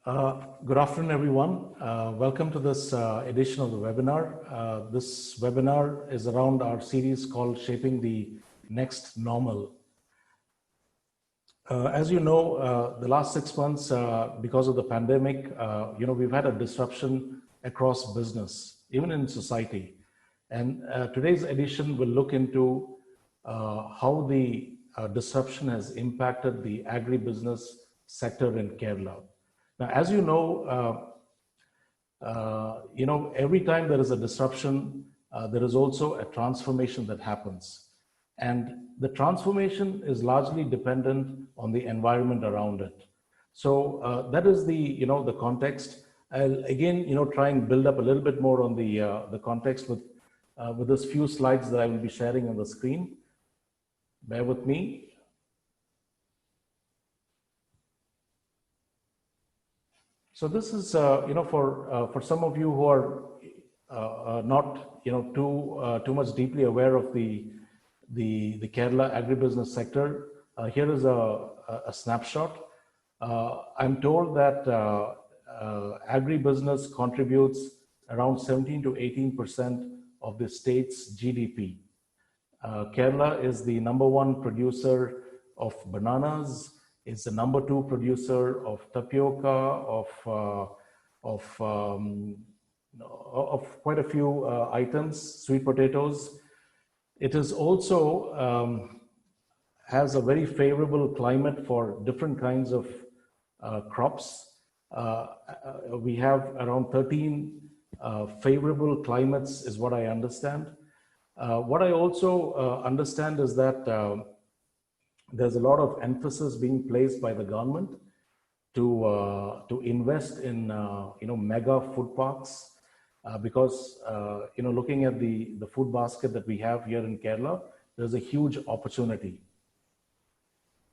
Good afternoon, everyone. Welcome to this edition of the webinar. This webinar is around our series called Shaping the Next Normal. As you know, the last 6 months, because of the pandemic, we've had a disruption across business, even in society. And today's edition will look into how the disruption has impacted the agribusiness sector in Kerala. Now, as you know, every time there is a disruption, there is also a transformation that happens. And the transformation is largely dependent on the environment around it. So that is the context. I'll again, try and build up a little bit more on the context with this few slides that I will be sharing on the screen. Bear with me. So this is, for some of you who are not, too much deeply aware of the Kerala agribusiness sector. Here is a snapshot. I'm told that agribusiness contributes around 17 to 18% of the state's GDP. Kerala is the #1 producer of bananas. It's the #2 producer of tapioca, of quite a few items, sweet potatoes. It is also has a very favorable climate for different kinds of crops. We have around 13 favorable climates is what I understand. What I also understand is that there's a lot of emphasis being placed by the government to invest in mega food parks because looking at the food basket that we have here in Kerala, there's a huge opportunity.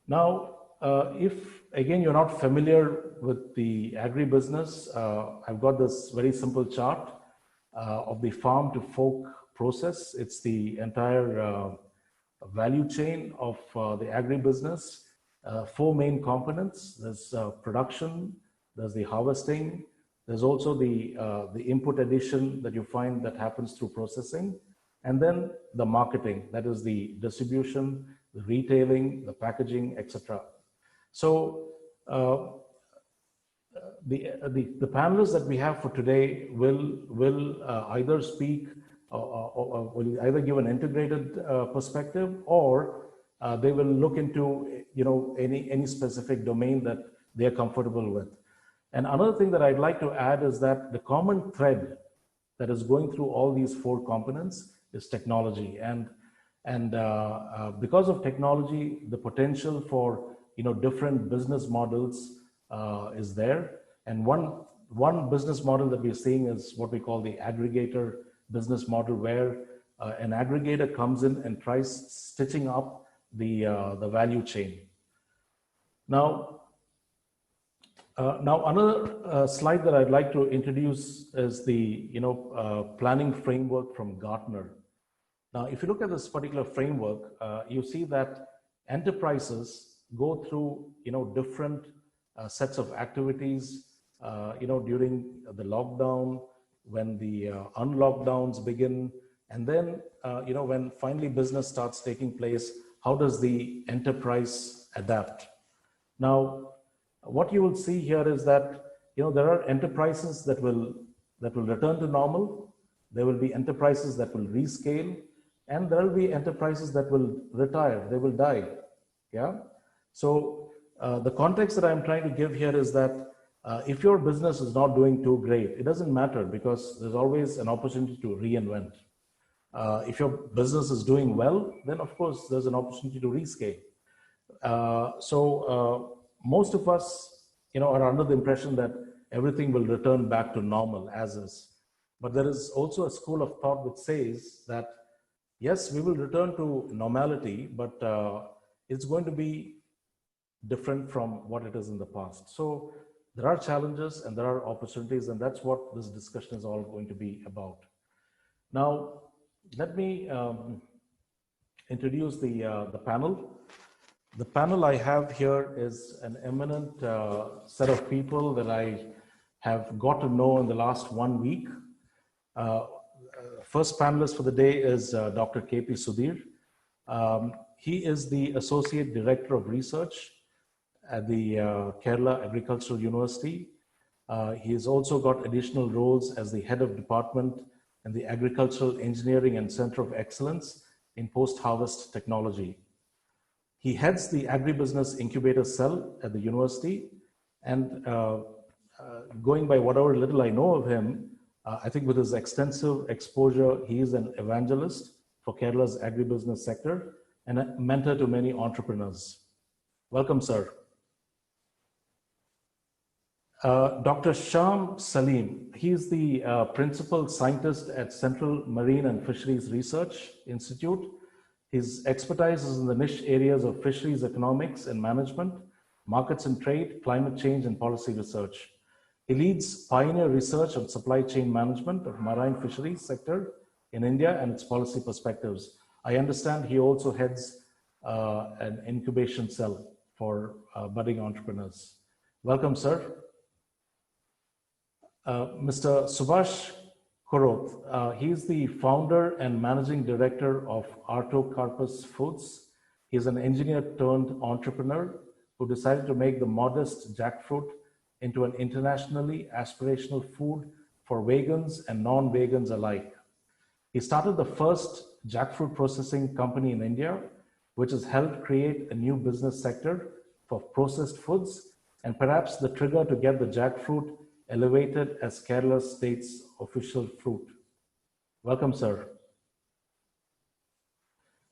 Now, if again you're not familiar with the agribusiness, I've got this very simple chart of the farm to fork process. It's the entire value chain of the agribusiness. 4 main components. There's production, there's the harvesting, there's also the input addition that you find that happens through processing, and then the marketing, that is the distribution, the retailing, the packaging, etc. So the panelists that we have for today will either speak or will either give an integrated perspective, or they will look into any specific domain that they are comfortable with. And another thing that I'd like to add is that the common thread that is going through all these 4 components is technology, and because of technology, the potential for different business models is there. And one business model that we're seeing is what we call the aggregator business model, where an aggregator comes in and tries stitching up the value chain. Now another slide that I'd like to introduce is the planning framework from Gartner. Now, if you look at this particular framework, you see that enterprises go through different sets of activities during the lockdown, when the unlockdowns begin, and then when finally business starts taking place, how does the enterprise adapt? Now, what you will see here is that there are enterprises that will return to normal. There will be enterprises that will rescale, and there will be enterprises that will retire. They will die. Yeah. So the context that I'm trying to give here is that if your business is not doing too great, it doesn't matter, because there's always an opportunity to reinvent. If your business is doing well, then of course there's an opportunity to rescale. So most of us, are under the impression that everything will return back to normal as is. But there is also a school of thought which says that yes, we will return to normality, but it's going to be different from what it is in the past. So there are challenges and there are opportunities, and that's what this discussion is all going to be about. Now, let me introduce the panel. The panel I have here is an eminent set of people that I have got to know in the last 1 week. First panelist for the day is Dr. K.P. Sudhir. He is the Associate Director of Research at the Kerala Agricultural University. He has also got additional roles as the Head of Department in the Agricultural Engineering and Center of Excellence in Post-Harvest Technology. He heads the Agribusiness Incubator cell at the university, and going by whatever little I know of him, I think with his extensive exposure, he is an evangelist for Kerala's agribusiness sector and a mentor to many entrepreneurs. Welcome, sir. Dr. Sham Salim, he is the principal scientist at Central Marine and Fisheries Research Institute. His expertise is in the niche areas of fisheries economics and management, markets and trade, climate change, and policy research. He leads pioneer research on supply chain management of marine fisheries sector in India and its policy perspectives. I understand he also heads an incubation cell for budding entrepreneurs. Welcome, sir. Mr. Subhash Koroth, he is the founder and managing director of Artocarpus Foods. He is an engineer turned entrepreneur who decided to make the modest jackfruit into an internationally aspirational food for vegans and non-vegans alike. He started the first jackfruit processing company in India, which has helped create a new business sector for processed foods and perhaps the trigger to get the jackfruit elevated as Kerala state's official fruit. Welcome, sir.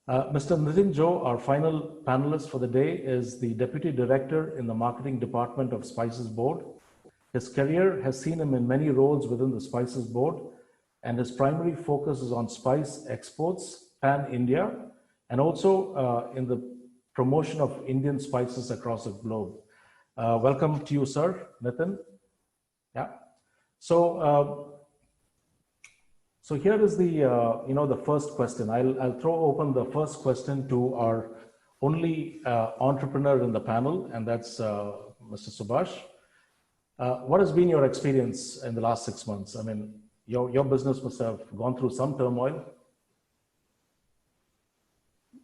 Mr. Nitin Jo, our final panelist for the day, is the Deputy Director in the Marketing Department of Spices Board. His career has seen him in many roles within the Spices Board, and his primary focus is on spice exports, pan-India, and also in the promotion of Indian spices across the globe. Welcome to you, sir, Nitin. Yeah. So here is the the first question. I'll throw open the first question to our only entrepreneur in the panel, and that's Mr. Subhash. What has been your experience in the last 6 months? I mean, your business must have gone through some turmoil.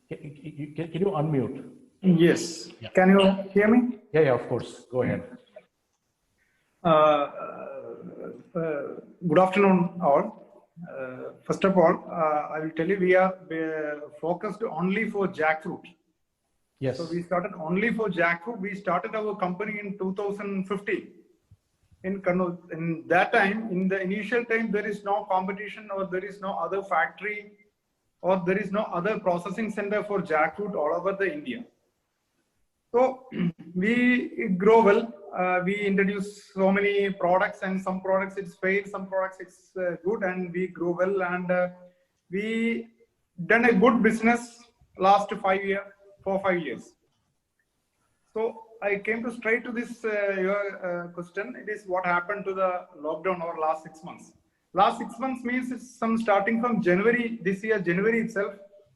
Can you unmute? Yes. Yeah. Can you hear me? Yeah, of course. Go ahead. Good afternoon, all. First of all, I will tell you we are focused only for jackfruit. Yes. So we started only for jackfruit. We started our company in 2015 in Kannur. In that time, in the initial time, there is no competition or there is no other factory or there is no other processing center for jackfruit all over the India. So we grow well. We introduce so many products, and some products it's failed, some products it's good, and we grow well. And we done a good business last 5 years, 4-5 years. So I came to straight to this your question. It is what happened to the lockdown over last 6 months. Last 6 months means it's some starting from January this year, January itself.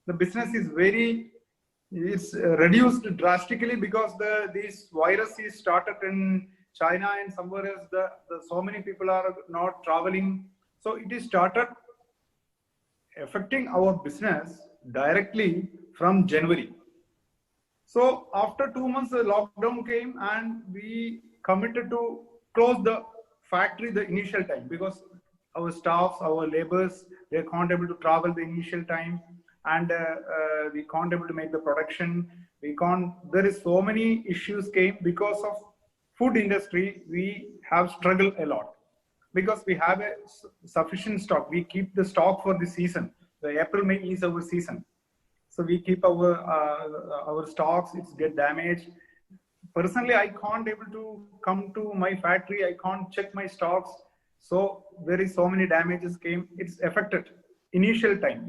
The business is it's reduced drastically because this virus is started in China and somewhere else. So many people are not traveling. So it is started affecting our business directly from January. So after 2 months, the lockdown came and we committed to close the factory the initial time because our staffs, our laborers, they can't able to travel the initial time, and we can't able to make the production. There is so many issues came because of food industry. We have struggled a lot because we have a sufficient stock. We keep the stock for the season. The April, May is our season. So we keep our stocks, it's get damaged. Personally, I can't able to come to my factory. I can't check my stocks. So there is so many damages came. It's affected. Initial time,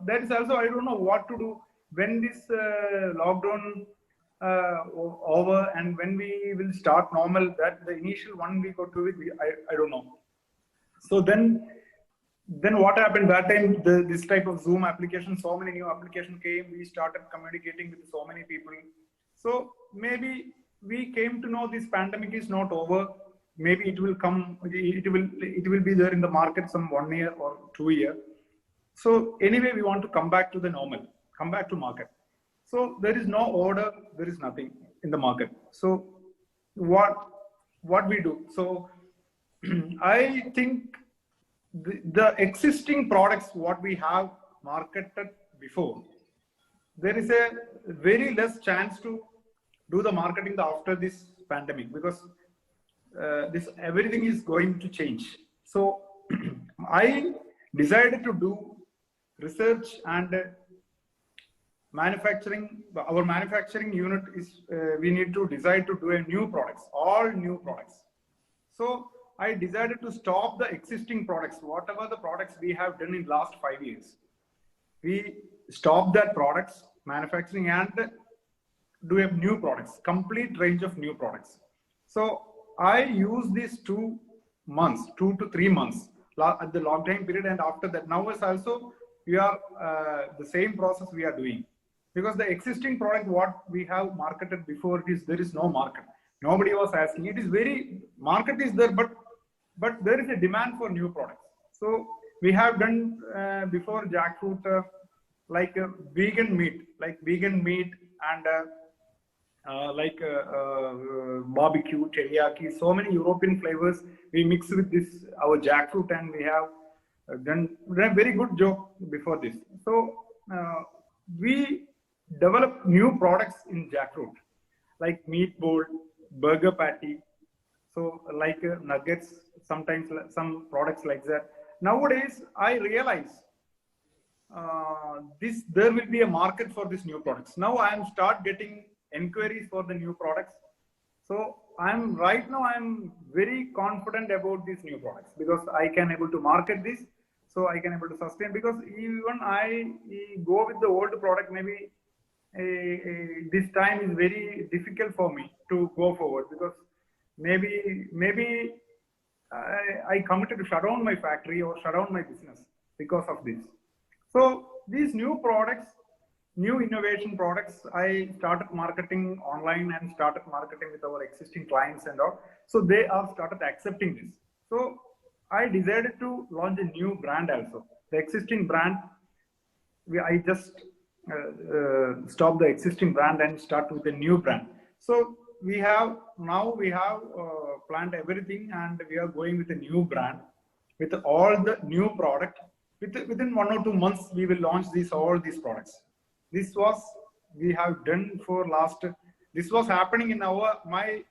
that is also, I don't know what to do when this lockdown over and when we will start normal. That the initial 1 week or 2 weeks, I don't know. So then then what happened that time, this type of Zoom application, so many new application came, we started communicating with so many people. So maybe we came to know this pandemic is not over. Maybe it will come, it will be there in the market some 1 year or 2 year. So anyway, we want to come back to the normal, come back to market. So there is no order, there is nothing in the market. So what we do? So I think the existing products what we have marketed before, there is a very less chance to do the marketing after this pandemic, because this everything is going to change. So I decided to do research and manufacturing. Our manufacturing unit is we need to decide to do a new products, all new products. So I decided to stop the existing products, whatever the products we have done in last 5 years. We stop that products manufacturing and do a new products, complete range of new products. So I use these 2 months, 2 to 3 months at the lockdown period, and after that now is also we are the same process we are doing, because the existing product what we have marketed before, it is there is no market. Nobody was asking. It is very market is there, but there is a demand for new products. So we have done before jackfruit like vegan meat and barbecue, teriyaki, so many European flavors we mix with this our jackfruit, and we have done a very good job before this. So we develop new products in jackfruit, like meatball, burger patty, so like nuggets, sometimes some products like that. Nowadays, I realize there will be a market for these new products. Now I am start getting inquiries for the new products. So I'm very confident about these new products, because I can able to market this, so I can able to sustain. Because even I go with the old product, maybe this time is very difficult for me to go forward, because maybe I committed to shut down my factory or shut down my business because of this. So these new products, new innovation products, I started marketing online and started marketing with our existing clients and all. So they have started accepting this. So I decided to launch a new brand also. The existing brand, I just stop the existing brand and start with a new brand. So we have planned everything, and we are going with a new brand with all the new product. Within 1 or 2 months, we will launch all these products. This was we have done for last. This was happening in my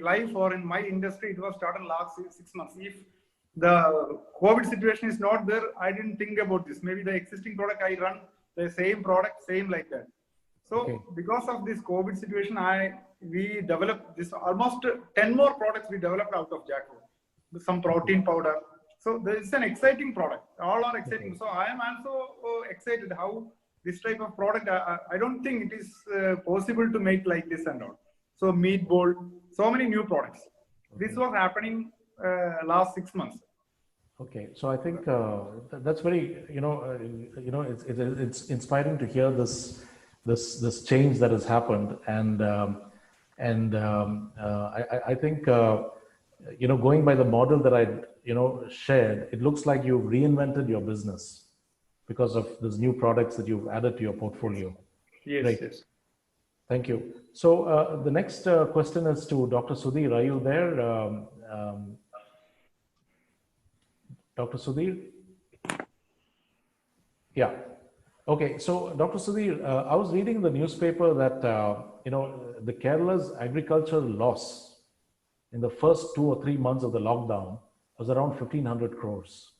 life or in my industry. It was started last 6 months. If the COVID situation is not there, I didn't think about this. Maybe the existing product I run the same product, same like that. So because of this COVID situation, we developed this almost 10 more products we developed out of jackfruit. Some protein powder. So there is an exciting product. All are exciting. So I am also excited how this type of product. I don't think it is possible to make like this and all. So meatball, so many new products. This was happening last 6 months. Okay, so I think that's very it's inspiring to hear this change that has happened, and I think going by the model that I shared, it looks like you've reinvented your business because of these new products that you've added to your portfolio. Yes, right. Yes. Thank you. So the next question is to Dr. Sudhir. Are you there? Dr. Sudhir? Yeah. Okay. So Dr. Sudhir, I was reading in the newspaper that, the Kerala's agricultural loss in the first 2 or 3 months of the lockdown was around 1,500 crores.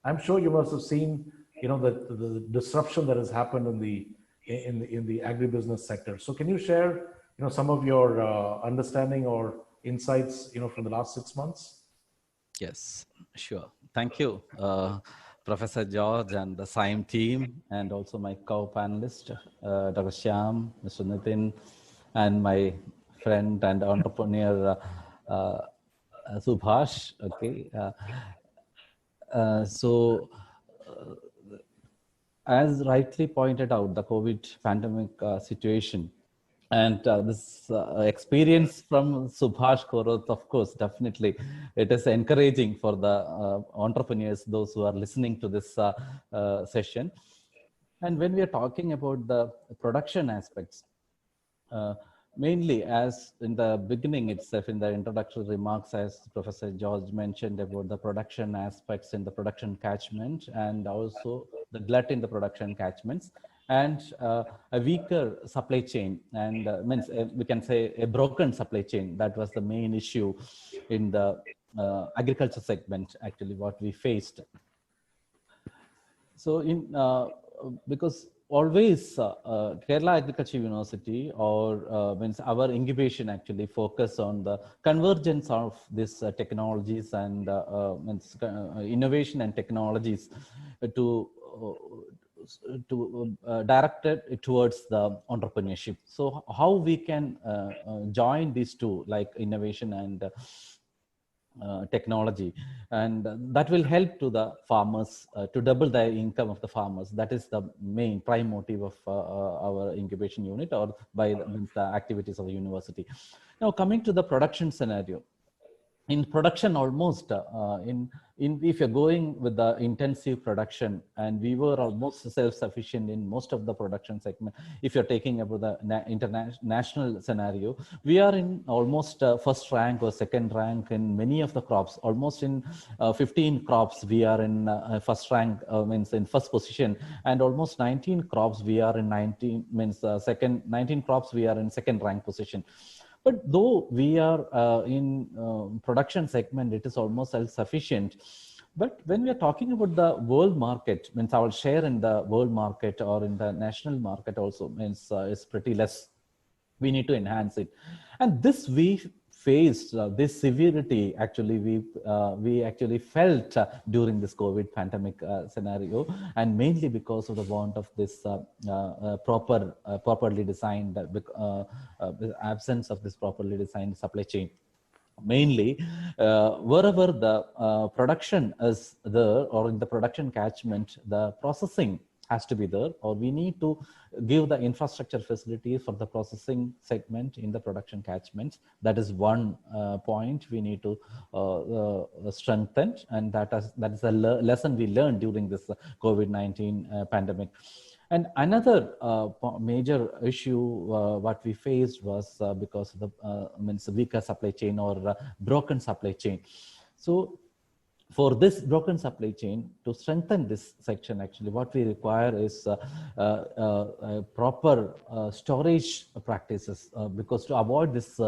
I'm sure you must have seen, the disruption that has happened in the agribusiness sector. So can you share, some of your understanding or insights, from the last 6 months? Yes, sure. Thank you, Professor George and the XIME team, and also my co-panelist, Dr. Shyam, Mr. Nitin, and my friend and entrepreneur, Subhash. Okay. So, as rightly pointed out, the COVID pandemic situation and this experience from Subhash Korath, of course, definitely, it is encouraging for the entrepreneurs, those who are listening to this session. And when we are talking about the production aspects, uh, mainly as in the beginning itself, in the introductory remarks, as Professor George mentioned about the production aspects in the production catchment and also the glut in the production catchments and a weaker supply chain and means we can say a broken supply chain. That was the main issue in the agriculture segment, actually, what we faced. So in because always Kerala Agriculture University or means our incubation actually focus on the convergence of these technologies and means, innovation and technologies to direct it towards the entrepreneurship. So how we can join these two, like innovation and technology, and that will help to the farmers to double the income of the farmers. That is the main prime motive of our incubation unit, or by the activities of the university. Now coming to the production scenario, in production almost in if you're going with the intensive production, and we were almost self-sufficient in most of the production segment. If you're taking about the international scenario, we are in almost first rank or second rank in many of the crops. Almost in 15 crops we are in first rank, means in first position, and almost 19 crops we are in 19, means second 19 crops we are in second rank position. But though we are in production segment, it is almost self-sufficient. But when we are talking about the world market, means our share in the world market or in the national market also means is pretty less. We need to enhance it. And this we faced, this severity actually we actually felt during this COVID pandemic scenario, and mainly because of the want of this properly designed absence of this properly designed supply chain. Mainly wherever the production is there, or in the production catchment, the processing has to be there, or we need to give the infrastructure facilities for the processing segment in the production catchments. That is one point we need to strengthen, and that is a lesson we learned during this COVID-19 pandemic. And another major issue what we faced was because of the means weaker supply chain or broken supply chain. So for this broken supply chain, to strengthen this section, actually what we require is proper storage practices, because to avoid this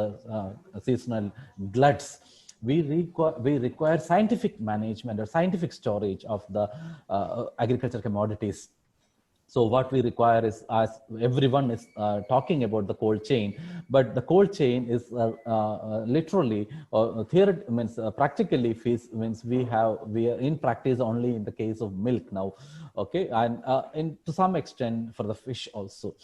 seasonal gluts, we require scientific management or scientific storage of the agriculture commodities. So what we require is, as everyone is talking about the cold chain, but the cold chain is literally, means practically means we are in practice only in the case of milk now, okay, and to some extent for the fish also.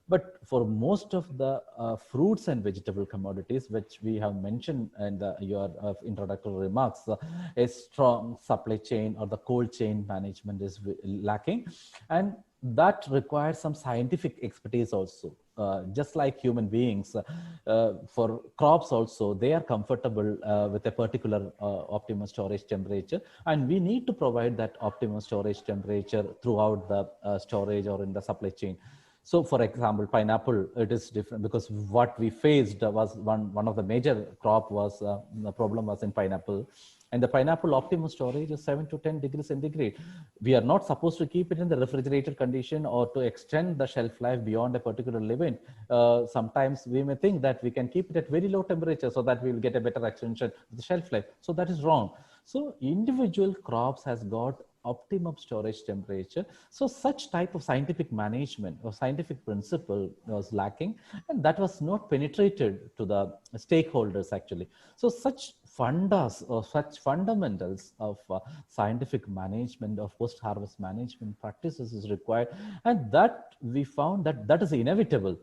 But for most of the fruits and vegetable commodities, which we have mentioned in your introductory remarks, a strong supply chain or the cold chain management is lacking, and that requires some scientific expertise also. Just like human beings, for crops also, they are comfortable with a particular optimum storage temperature, and we need to provide that optimum storage temperature throughout the storage or in the supply chain. So for example, pineapple, it is different, because what we faced was one of the major crop was the problem was in pineapple. And the pineapple optimum storage is 7 to 10 degrees centigrade. We are not supposed to keep it in the refrigerated condition or to extend the shelf life beyond a particular limit. Sometimes we may think that we can keep it at very low temperature so that we will get a better extension of the shelf life. So that is wrong. So individual crops has got optimum storage temperature. So such type of scientific management or scientific principle was lacking, and that was not penetrated to the stakeholders actually. So such fundas or such fundamentals of scientific management of post-harvest management practices is required, and that we found that is inevitable.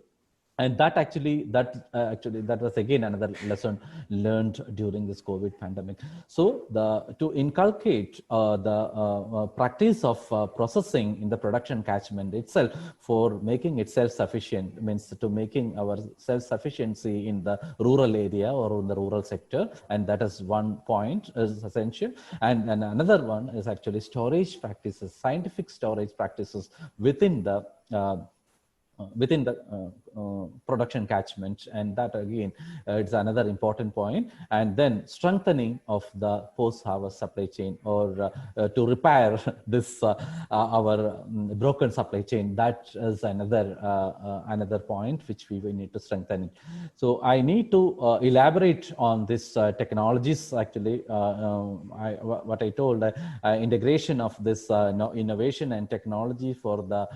And that actually that was again another lesson learned during this COVID pandemic. So to inculcate the practice of processing in the production catchment itself for making it self-sufficient, means to making our self-sufficiency in the rural area or in the rural sector, and that is one point is essential. And another one is actually storage practices, scientific storage practices within the production catchment, and that again it's another important point. And then strengthening of the post-harvest supply chain, or to repair this our broken supply chain, that is another point which we will need to strengthen. So I need to elaborate on this technologies actually. What I told, integration of this innovation and technology for the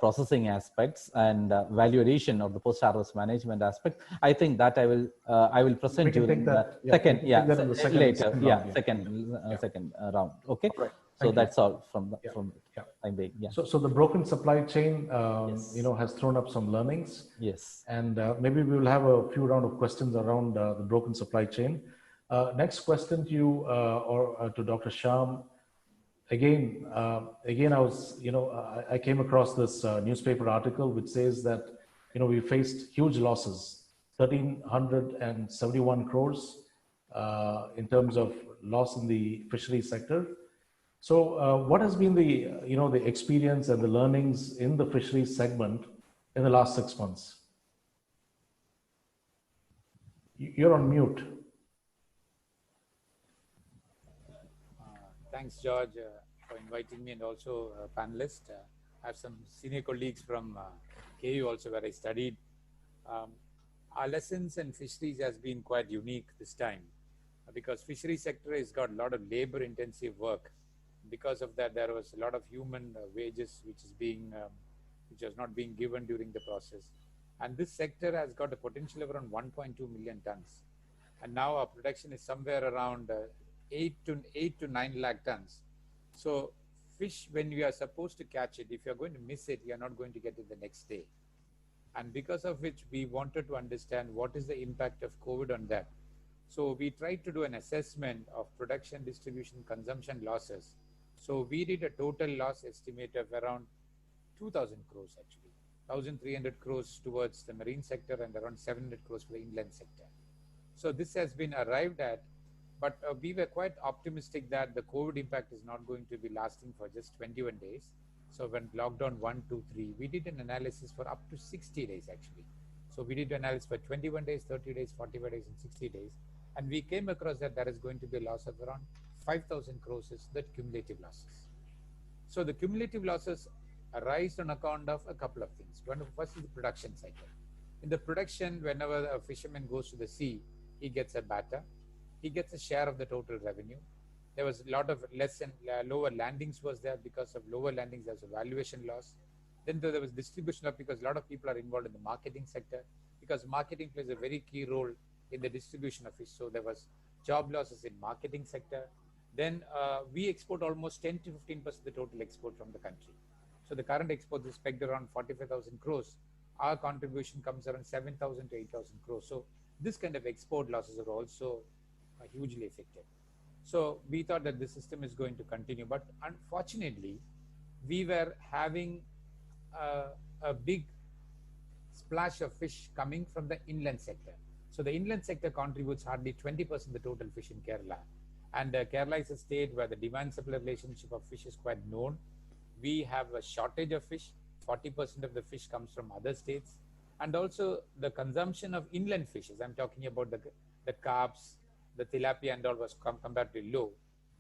processing aspects and value addition of the post-harvest management aspect. I think that I will present during the second round. Okay. Right. So that's all from time being. Yeah. So the broken supply chain, you know, has thrown up some learnings. Yes. And maybe we will have a few round of questions around the broken supply chain. Next question to you or to Dr. Shyam. Again, I was, you know, I came across this newspaper article which says that, you know, we faced huge losses, 1,371 crores in terms of loss in the fishery sector. So what has been the, you know, the experience and the learnings in the fisheries segment in the last 6 months? You're on mute. Thanks, George, for inviting me, and also panelists. I have some senior colleagues from KU also, where I studied. Our lessons in fisheries has been quite unique this time, because fishery sector has got a lot of labor intensive work. Because of that, there was a lot of human wages which was not being given during the process. And this sector has got a potential of around 1.2 million tons. And now our production is somewhere around 8 to 9 lakh tons. So fish, when you are supposed to catch it, if you're going to miss it, you're not going to get it the next day. And because of which we wanted to understand what is the impact of COVID on that. So we tried to do an assessment of production, distribution, consumption losses. So we did a total loss estimate of around 2,000 crores actually. 1,300 crores towards the marine sector and around 700 crores for the inland sector. So this has been arrived at, but we were quite optimistic that the COVID impact is not going to be lasting for just 21 days. So when lockdown 1, 2, 3, we did an analysis for up to 60 days actually. So we did an analysis for 21 days, 30 days, 45 days, and 60 days. And we came across that there is going to be a loss of around 5,000 crores is the cumulative losses. So the cumulative losses arise on account of a couple of things. First is the production cycle. In the production, whenever a fisherman goes to the sea, he gets a batter. He gets a share of the total revenue. There was a lot of lower landings was there. Because of lower landings, there's a valuation loss. Then there was distribution loss because a lot of people are involved in the marketing sector, because marketing plays a very key role in the distribution of fish. So there was job losses in marketing sector. Then we export almost 10 to 15% of the total export from the country. So the current export is pegged around 45,000 crores. Our contribution comes around 7,000 to 8,000 crores. So this kind of export losses are also hugely affected. So we thought that the system is going to continue, but unfortunately, we were having a big splash of fish coming from the inland sector. So the inland sector contributes hardly 20% of the total fish in Kerala. And Kerala is a state where the demand-supply relationship of fish is quite known. We have a shortage of fish. 40% of the fish comes from other states. And also the consumption of inland fishes. I'm talking about the carps, the tilapia and all was comparatively low.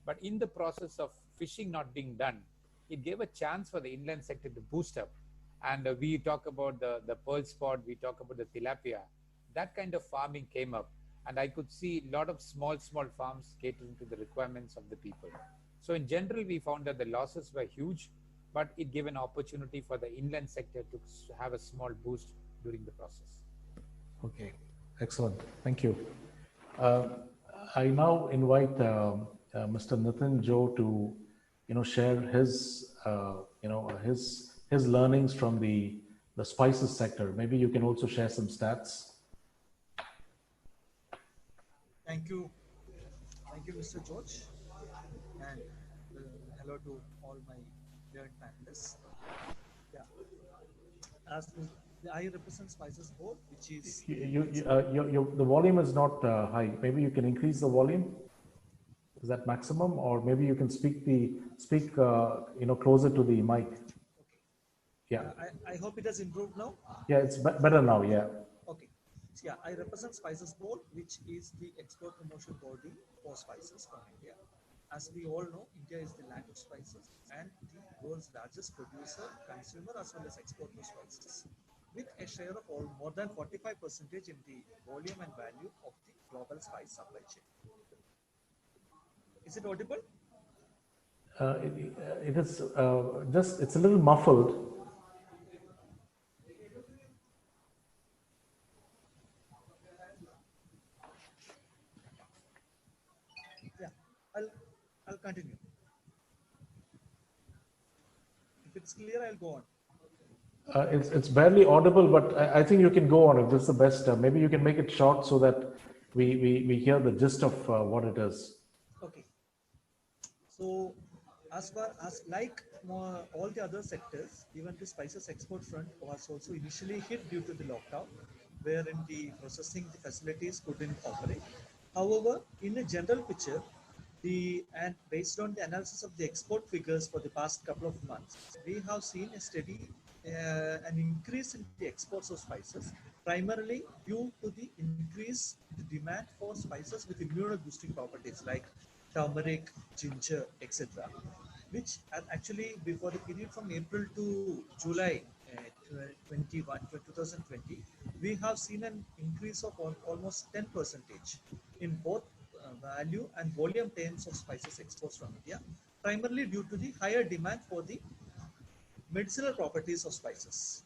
But in the process of fishing not being done, it gave a chance for the inland sector to boost up. And we talk about the pearl spot, we talk about the tilapia. That kind of farming came up. And I could see a lot of small farms catering to the requirements of the people. So in general, we found that the losses were huge, but it gave an opportunity for the inland sector to have a small boost during the process. Okay, excellent. Thank you. I now invite Mr. Nitin Joe to, share his, his learnings from the the spices sector. Maybe you can also share some stats. Thank you, Mr. George, and hello to all my learned panelists. Yeah, as I represent Spices Board, which is The volume is not high. Maybe you can increase the volume. Is that maximum, or maybe you can speak closer to the mic? okay. Yeah. I hope it has improved now. Yeah, it's better now. Yeah. Okay. So, yeah, I represent Spices Board, which is the export promotion body for spices from India. As we all know, India is the land of spices and the world's largest producer, consumer, as well as exporter of spices, with a share of more than 45% in the volume and value of the global spice supply chain. Is it audible? It is it's a little muffled. Yeah, I'll continue. If it's clear, I'll go on. It's barely audible, but I think you can go on if this is the best. Maybe you can make it short so that we hear the gist of what it is. Okay. So, as far as like all the other sectors, even the spices export front was also initially hit due to the lockdown, wherein the processing the facilities couldn't operate. However, in a general picture, and based on the analysis of the export figures for the past couple of months, we have seen a steady an increase in the exports of spices, primarily due to the increase in the demand for spices with immunoboosting properties like turmeric, ginger, etc., which are actually before the period from April to July 2020, we have seen an increase of almost 10% in both value and volume terms of spices exports from India, primarily due to the higher demand for the medicinal properties of spices.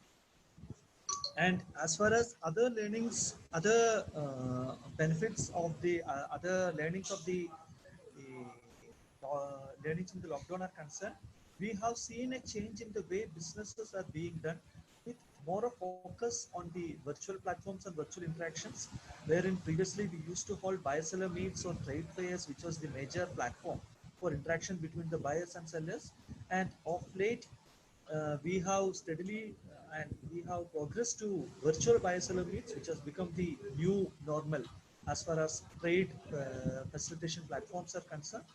And as far as other learnings, other benefits of the other learnings of the learnings in the lockdown are concerned, we have seen a change in the way businesses are being done, with more of focus on the virtual platforms and virtual interactions, wherein previously we used to hold buyer-seller meets or trade fairs, which was the major platform for interaction between the buyers and sellers. And of late, we have steadily and we have progressed to virtual buyer-seller meets, which has become the new normal as far as trade facilitation platforms are concerned.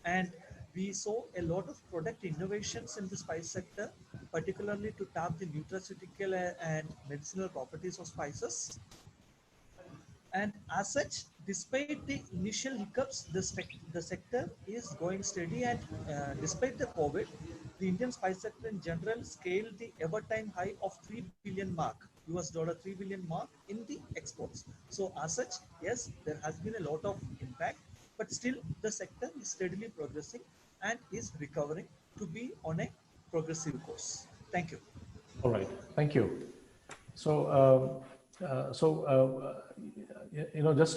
And we saw a lot of product innovations in the spice sector, particularly to tap the nutraceutical and medicinal properties of spices. And as such, despite the initial hiccups, the sector is going steady, and despite the COVID, the Indian spice sector in general scaled the ever-time high of $3 billion mark, $3 billion mark in the exports. So as such, yes, there has been a lot of impact, but still the sector is steadily progressing and is recovering to be on a progressive course. Thank you. All right, thank you. So, just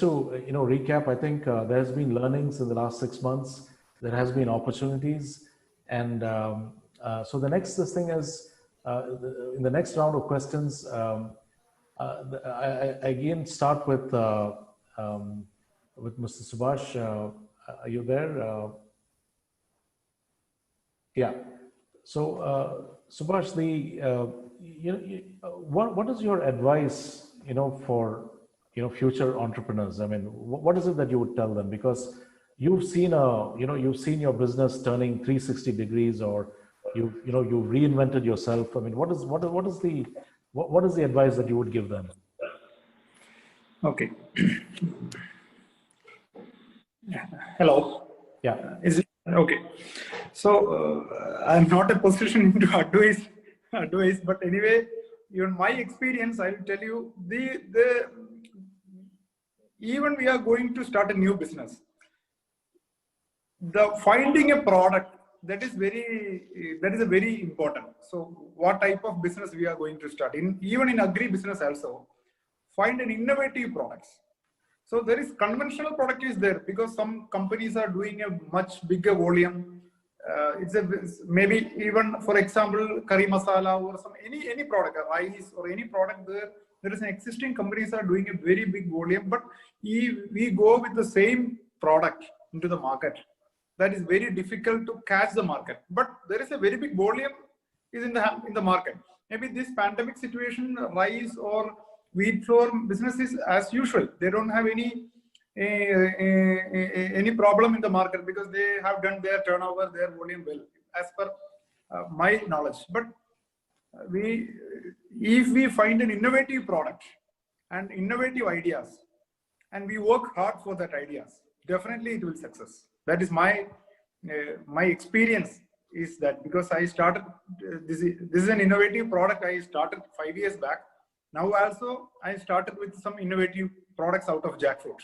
to recap, I think there has been learnings in the last 6 months. There has been opportunities, and so the next thing is in the next round of questions. I again start with Mr. Subhash. Are you there? Yeah. So, Subhash, what is your advice, for future entrepreneurs? I mean, what is it that you would tell them? Because you've seen your business turning 360 degrees, or you've reinvented yourself. I mean, what is the advice that you would give them? Okay. Hello. Yeah. Is it okay? So I'm not a position into advice, but anyway, in my experience, I will tell you even we are going to start a new business. The finding a product that is very important. So what type of business we are going to start even in agri business also, find an innovative products. So there is conventional product is there because some companies are doing a much bigger volume maybe even, for example, curry masala or some any product, rice or any product, there is an existing companies are doing a very big volume, but we go with the same product into the market. That is very difficult to catch the market, but there is a very big volume is in the market. Maybe this pandemic situation, rice or wheat flour business is as usual. They don't have any problem in the market because they have done their turnover, their volume well, as per my knowledge. But if we find an innovative product and innovative ideas, and we work hard for that ideas, definitely it will success. That is my experience is that, because I started this is an innovative product I started 5 years back. Now also I started with some innovative products out of jackfruit.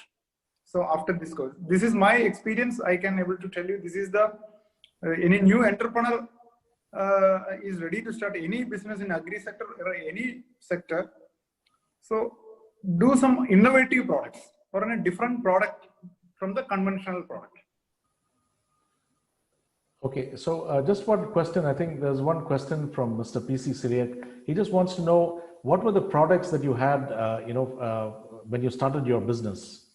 So after this course, this is my experience. I can able to tell you, this is the any new entrepreneur is ready to start any business in agri sector or any sector. So do some innovative products or a different product from the conventional product. Okay, so just one question. I think there's one question from Mr. PC Syriac. He just wants to know, what were the products that you had, when you started your business?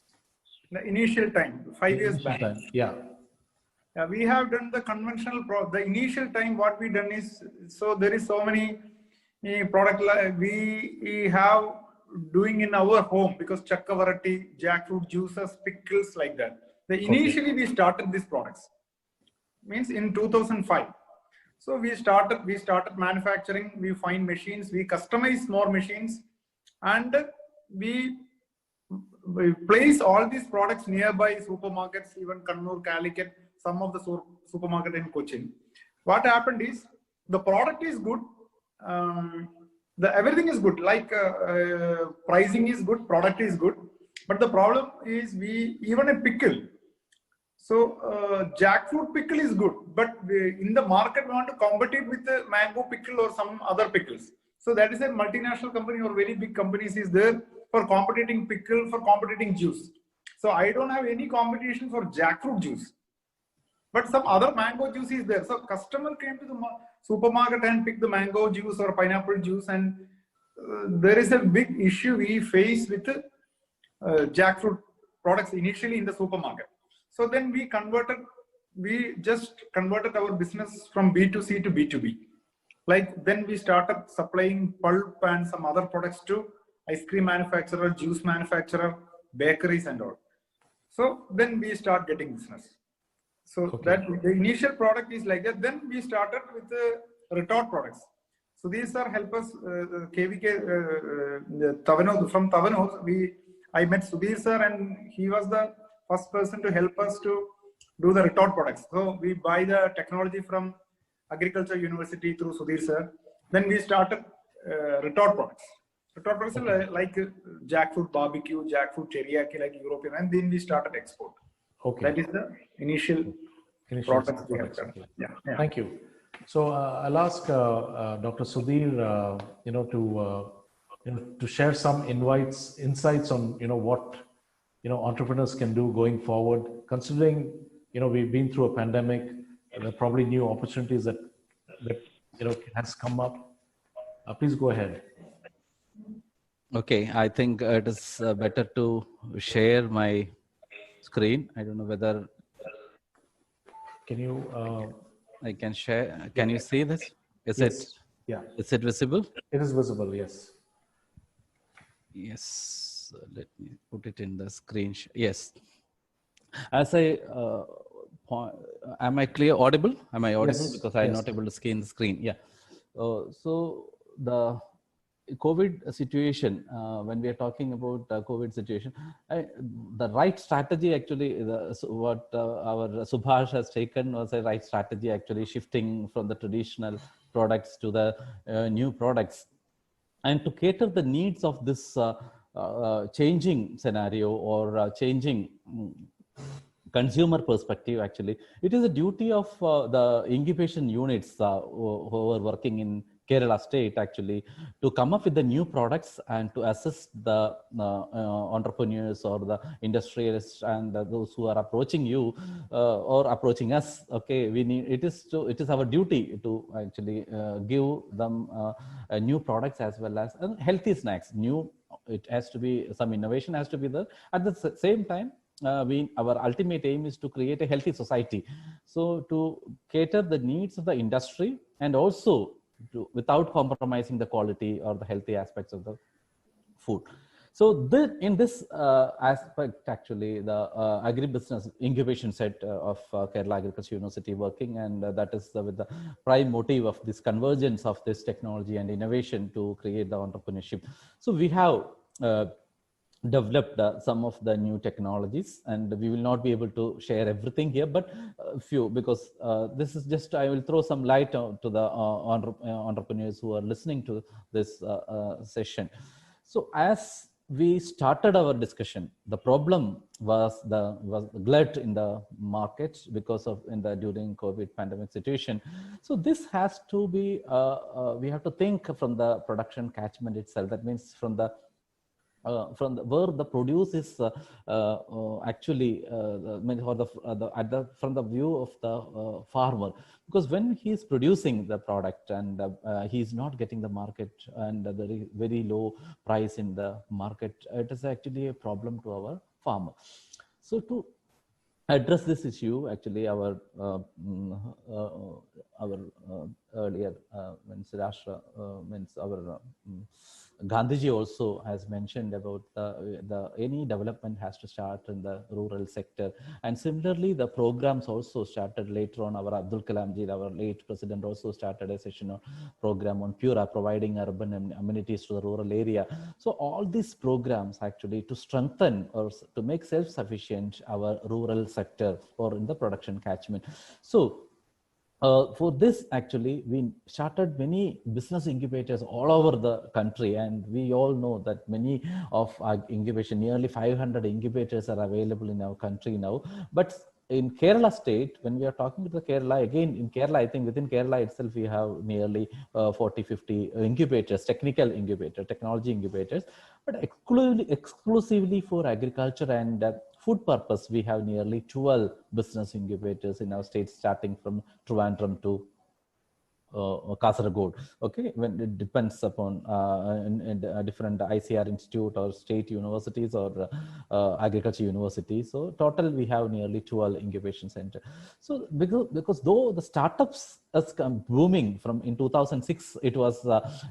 The initial time, 5 years back. Yeah. We have done the conventional product. The initial time, what we done is, so there is so many product we have doing in our home, because chakka variety, jackfruit juices, pickles, like that. Initially we started these products. Means in 2005. So we started manufacturing, we find machines, we customize more machines, and we place all these products nearby supermarkets, even Kannur, Calicut, some of the supermarket in Cochin. What happened is, the product is good, everything is good, like pricing is good, product is good, but the problem is even a pickle. So jackfruit pickle is good, but in the market we want to compete with the mango pickle or some other pickles. So that is a multinational company or very big companies is there for competing pickle, for competing juice. So I don't have any competition for jackfruit juice, but some other mango juice is there. So customer came to the supermarket and picked the mango juice or pineapple juice, and there is a big issue we face with jackfruit products initially in the supermarket. So then we just converted our business from B2C to B2B. Like then we started supplying pulp and some other products to ice cream manufacturer, juice manufacturer, bakeries and all. So then we start getting business. So that the initial product is like that. Then we started with the retort products. So these are help us, KVK from Tavanos. I met Sudhir sir, and he was the first person to help us to do the retort products. So we buy the technology from Agriculture University through Sudhir sir. Then we started retort products. Retort products are like jackfruit barbecue, jackfruit teriyaki, like European, and then we started export. Okay. That is the initial products we have done. Yeah. Thank you. So I'll ask Dr. Sudhir, to share some insights on what entrepreneurs can do going forward, considering we've been through a pandemic. There are probably new opportunities that has come up. Please go ahead. Okay, I think it is better to share my screen. I don't know whether can you. I can share. Can you see this? Is yes. it? Yeah. Is it visible? It is visible. Yes. Yes. Let me put it in the screen. Yes. As I am I clear? Audible? Am I audible? Yes. Because I'm not able to see in the screen. Yeah. So the COVID situation, when we are talking about COVID situation, the right strategy actually, what our Subhash has taken was a right strategy, actually shifting from the traditional products to the new products, and to cater the needs of this changing scenario or changing consumer perspective. Actually, it is a duty of the incubation units who are working in Kerala state actually to come up with the new products and to assist the entrepreneurs or the industrialists and those who are approaching you or approaching us. Okay, we need it is our duty to actually give them new products as well as healthy snacks. It has to be some innovation has to be there at the same time. Our ultimate aim is to create a healthy society. So to cater the needs of the industry and also without compromising the quality or the healthy aspects of the food. So in this aspect, actually, the agribusiness incubation set of Kerala Agriculture University working, and that is with the prime motive of this convergence of this technology and innovation to create the entrepreneurship. So we have developed some of the new technologies, and we will not be able to share everything here, but a few, because this is just, I will throw some light to the entrepreneurs who are listening to this session. So as we started our discussion, the problem was glut in the market because of during COVID pandemic situation. So this has to be, we have to think from the production catchment itself. That means from where the produce is actually from the view of the farmer, because when he is producing the product and he is not getting the market and the very low price in the market, it is actually a problem to our farmer. So to address this issue, actually our earlier Gandhiji also has mentioned about any development has to start in the rural sector, and similarly the programs also started later on. Our Abdul Kalamji, our late president, also started a session or program on Pura, providing urban amenities to the rural area. So all these programs actually to strengthen or to make self-sufficient our rural sector or in the production catchment. So for this, actually, we started many business incubators all over the country, and we all know that many of our incubation, nearly 500 incubators are available in our country now. But in Kerala state, when we are talking to the Kerala, again in Kerala, I think within Kerala itself, we have nearly 40, 50 incubators, technology incubators, but exclusively for agriculture and food purpose, we have nearly 12 business incubators in our state, starting from Trivandrum to Kasaragod. Okay, when it depends upon different ICR institute or state universities or agriculture universities. So total we have nearly 12 incubation center. So because though the startups has come booming from in 2006, it was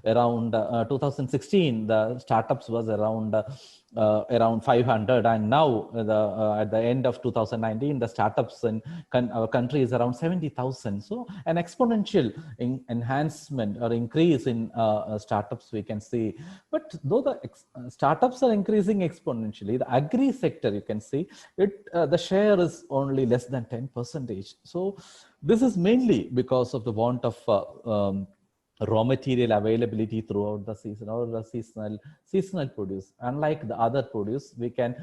around 2016 the startups was around 500, and now at the end of 2019 the startups in our country is around 70,000. So an exponential enhancement or increase in startups we can see. But though the startups are increasing exponentially, the agri sector, you can see it, the share is only less than 10%. So this is mainly because of the want of raw material availability throughout the season or the seasonal produce. Unlike the other produce, we can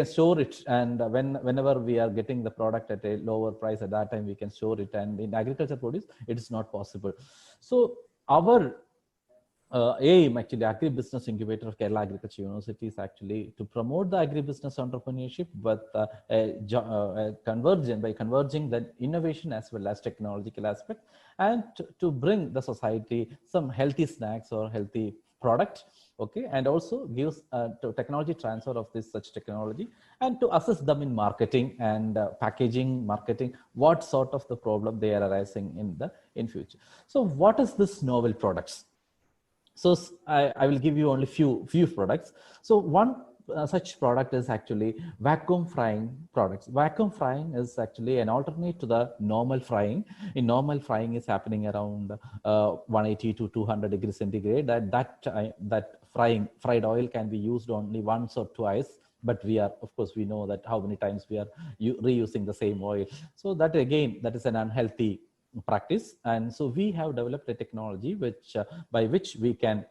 store it, and whenever we are getting the product at a lower price, at that time we can store it, and in agriculture produce it is not possible. So our aim, actually, agribusiness incubator of Kerala Agriculture University is actually to promote the agribusiness entrepreneurship, but converging the innovation as well as technological aspect, and to bring the society some healthy snacks or healthy product. Okay, and also gives to technology transfer of this such technology, and to assist them in marketing and packaging, marketing, what sort of the problem they are arising in future. So what is this novel products? So I will give you only few products. So one such product is actually vacuum frying products. Vacuum frying is actually an alternate to the normal frying. In normal frying is happening around 180 to 200 degrees centigrade. That fried oil can be used only once or twice. But of course, we know that how many times we are reusing the same oil. So that again, that is an unhealthy practice. And so we have developed a technology by which we can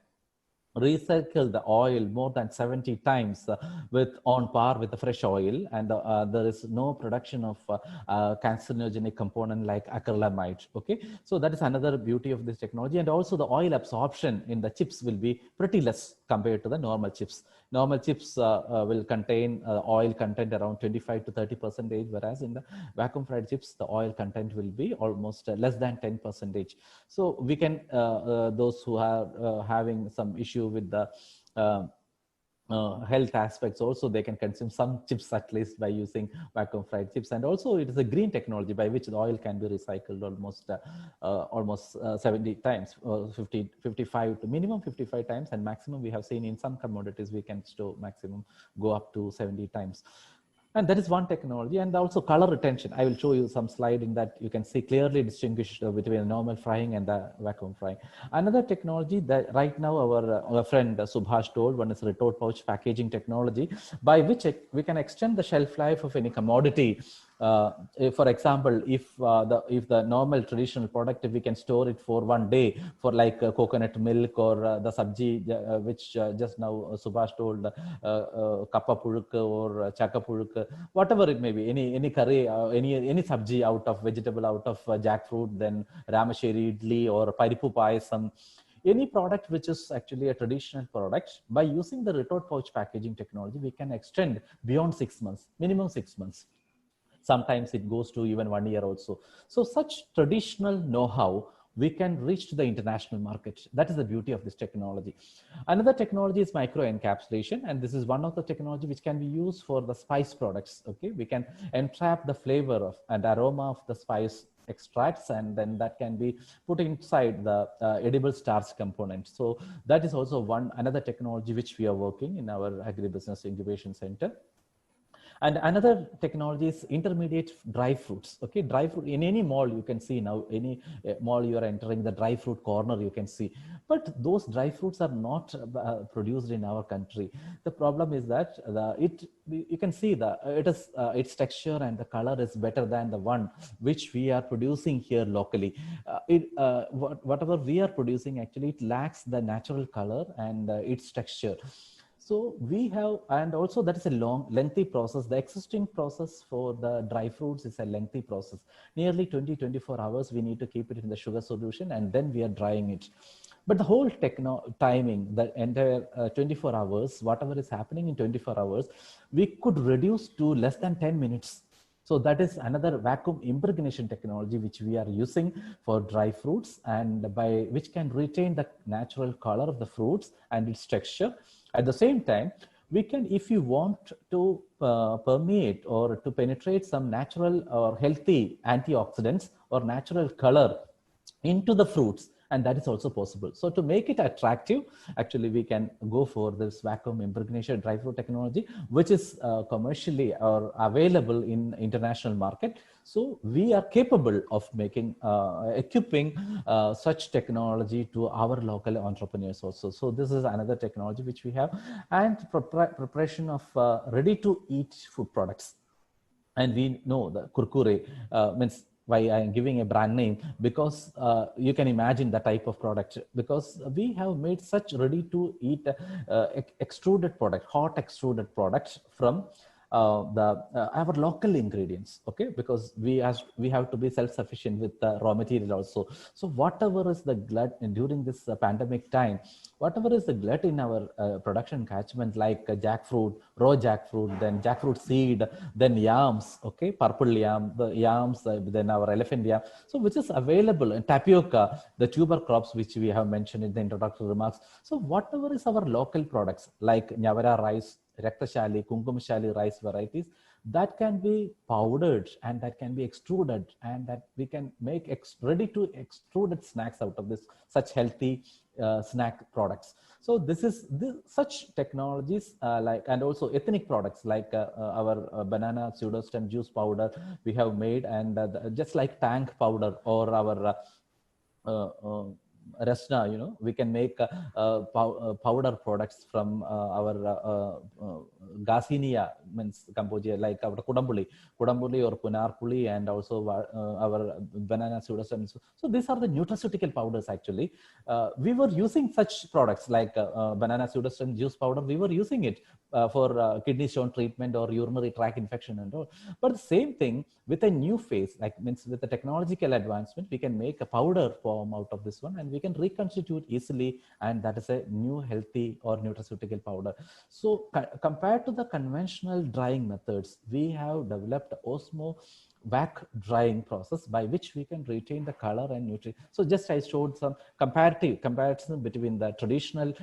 recycle the oil more than 70 times with on par with the fresh oil, and there is no production of carcinogenic component like acrylamide. Okay, so that is another beauty of this technology. And also the oil absorption in the chips will be pretty less compared to the normal chips. Normal chips will contain oil content around 25 to 30%, whereas in the vacuum fried chips the oil content will be almost less than 10%. So we can those who are having some issue with the health aspects, also they can consume some chips at least by using vacuum fried chips. And also it is a green technology by which the oil can be recycled almost 70 times, 55 to minimum 55 times, and maximum we have seen in some commodities we can store maximum go up to 70 times. And that is one technology. And also color retention. I will show you some slide in that you can see clearly distinguish between normal frying and the vacuum frying. Another technology that right now our friend Subhash told, one is retort pouch packaging technology, by which we can extend the shelf life of any commodity. For example, if the normal traditional product, if we can store it for 1 day for like coconut milk or the sabji, which just now Subhash told, kappa puluk or chaka puluk, whatever it may be, any curry, any sabji out of vegetable, out of jackfruit, then ramasheri idli or paripu payasam, any product which is actually a traditional product, by using the retort pouch packaging technology, we can extend beyond 6 months, minimum 6 months. Sometimes it goes to even 1 year also. So such traditional know-how, we can reach to the international market. That is the beauty of this technology. Another technology is micro encapsulation, and this is one of the technology which can be used for the spice products. Okay, we can entrap the flavor of and aroma of the spice extracts, and then that can be put inside the edible starch component. So that is also another technology which we are working in our agribusiness incubation center. And another technology is intermediate dry fruits. Okay, dry fruit in any mall you can see now, any mall you are entering, the dry fruit corner you can see. But those dry fruits are not produced in our country. The problem is that you can see its texture and the color is better than the one which we are producing here locally. Whatever we are producing, actually it lacks the natural color and its texture. So we have, and also that is a lengthy process. The existing process for the dry fruits is a lengthy process. Nearly 24 hours, we need to keep it in the sugar solution, and then we are drying it. But the whole timing, the entire 24 hours, whatever is happening in 24 hours, we could reduce to less than 10 minutes. So that is another vacuum impregnation technology which we are using for dry fruits, and by which can retain the natural color of the fruits and its texture. At the same time, we can, if you want to permeate or to penetrate some natural or healthy antioxidants or natural color into the fruits, and that is also possible. So to make it attractive, actually we can go for this vacuum impregnation dry fruit technology, which is commercially or available in international market. So we are capable of making, equipping such technology to our local entrepreneurs also. So this is another technology which we have, and preparation of ready to eat food products. And we know the kurkure means, why I am giving a brand name, because you can imagine the type of product, because we have made such ready to eat extruded product, hot extruded products from our local ingredients. Okay, because we have to be self-sufficient with the raw material also. So whatever is the glut during this pandemic time, whatever is the glut in our production catchment, like jackfruit, raw jackfruit, then jackfruit seed, then yams, okay, purple yam, the yams, then our elephant yam, so which is available in tapioca, the tuber crops which we have mentioned in the introductory remarks. So whatever is our local products like nyavara rice, Raktashali, Kumkumshali rice varieties, that can be powdered and that can be extruded, and that we can make ready to extruded snacks out of this, such healthy snack products. So this is such technologies like, and also ethnic products like our banana pseudostem juice powder we have made, and just like tank powder or our Rasna, you know, we can make powder products from our Gasinia, means Cambodia, like our Kudambuli or Punarpuli, and also our banana pseudostem. So these are the nutraceutical powders actually. We were using such products like banana pseudostem juice powder. We were using it for kidney stone treatment or urinary tract infection and all. But the same thing with a new phase, like means with the technological advancement, we can make a powder form out of this one, and we can reconstitute easily, and that is a new healthy or nutraceutical powder. So compared to the conventional drying methods, we have developed osmo vac drying process by which we can retain the color and nutrient. So just I showed some comparison between the traditional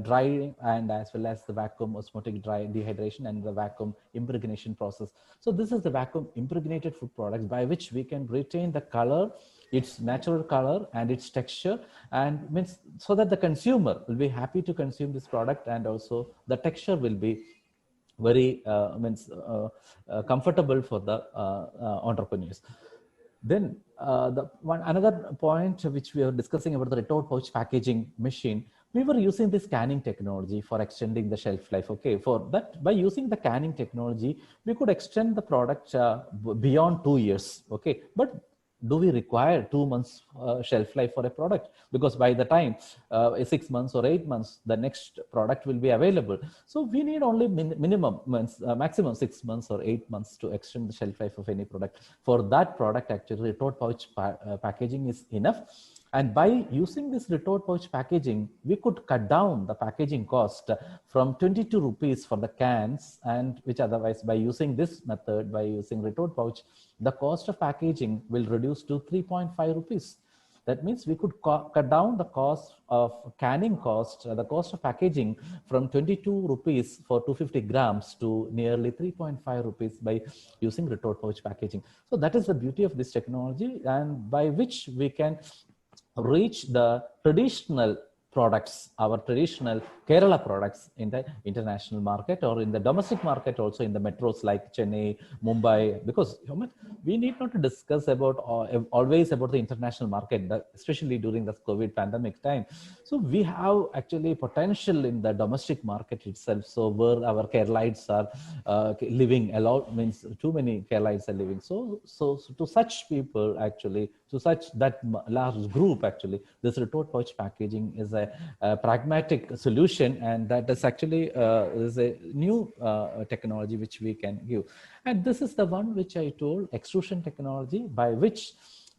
drying and as well as the vacuum osmotic dry dehydration and the vacuum impregnation process. So this is the vacuum impregnated food products by which we can retain the color, its natural color and its texture, and means so that the consumer will be happy to consume this product, and also the texture will be very comfortable for the entrepreneurs. Then another point which we are discussing about the retort pouch packaging machine, we were using this canning technology for extending the shelf life. Okay, for that, by using the canning technology, we could extend the product beyond 2 years. Okay, but do we require 2 months shelf life for a product? Because by the time 6 months or 8 months, the next product will be available. So we need only maximum 6 months or 8 months to extend the shelf life of any product. For that product, actually, retort pouch packaging is enough. And by using this retort pouch packaging, we could cut down the packaging cost from 22 rupees for the cans, and which otherwise by using this method, by using retort pouch, the cost of packaging will reduce to 3.5 rupees. That means we could cut down the cost of canning cost, the cost of packaging from 22 rupees for 250 grams to nearly 3.5 rupees by using retort pouch packaging. So that is the beauty of this technology, and by which we can reach the traditional products, our traditional Kerala products in the international market or in the domestic market, also in the metros like Chennai, Mumbai, because we need not to discuss about always about the international market, especially during the COVID pandemic time. So we have actually potential in the domestic market itself. So where our Keralites are living, a lot means too many Keralites are living. So to such people actually, to such that large group actually, this retort pouch packaging is a pragmatic solution, and that is actually is a new technology which we can give. And this is the one which I told, extrusion technology, by which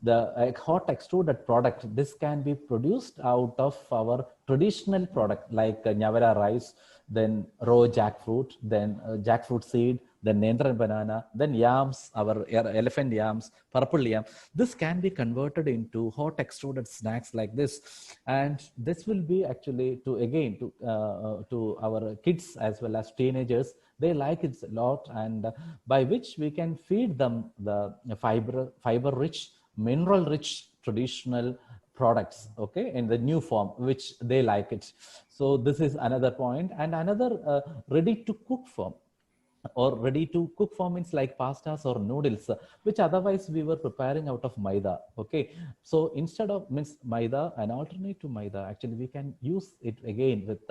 the hot extruded product, this can be produced out of our traditional product like nyavara rice, then raw jackfruit, then jackfruit seed, then Nendran banana, then yams, our elephant yams, purple yam. This can be converted into hot extruded snacks like this. And this will be actually to our kids as well as teenagers. They like it a lot, and by which we can feed them the fiber rich, mineral rich traditional products, okay, in the new form, which they like it. So this is another point. And another ready to cook form, or ready to cook form means like pastas or noodles, which otherwise we were preparing out of maida. Okay, so instead of maida, an alternate to maida, actually we can use it again with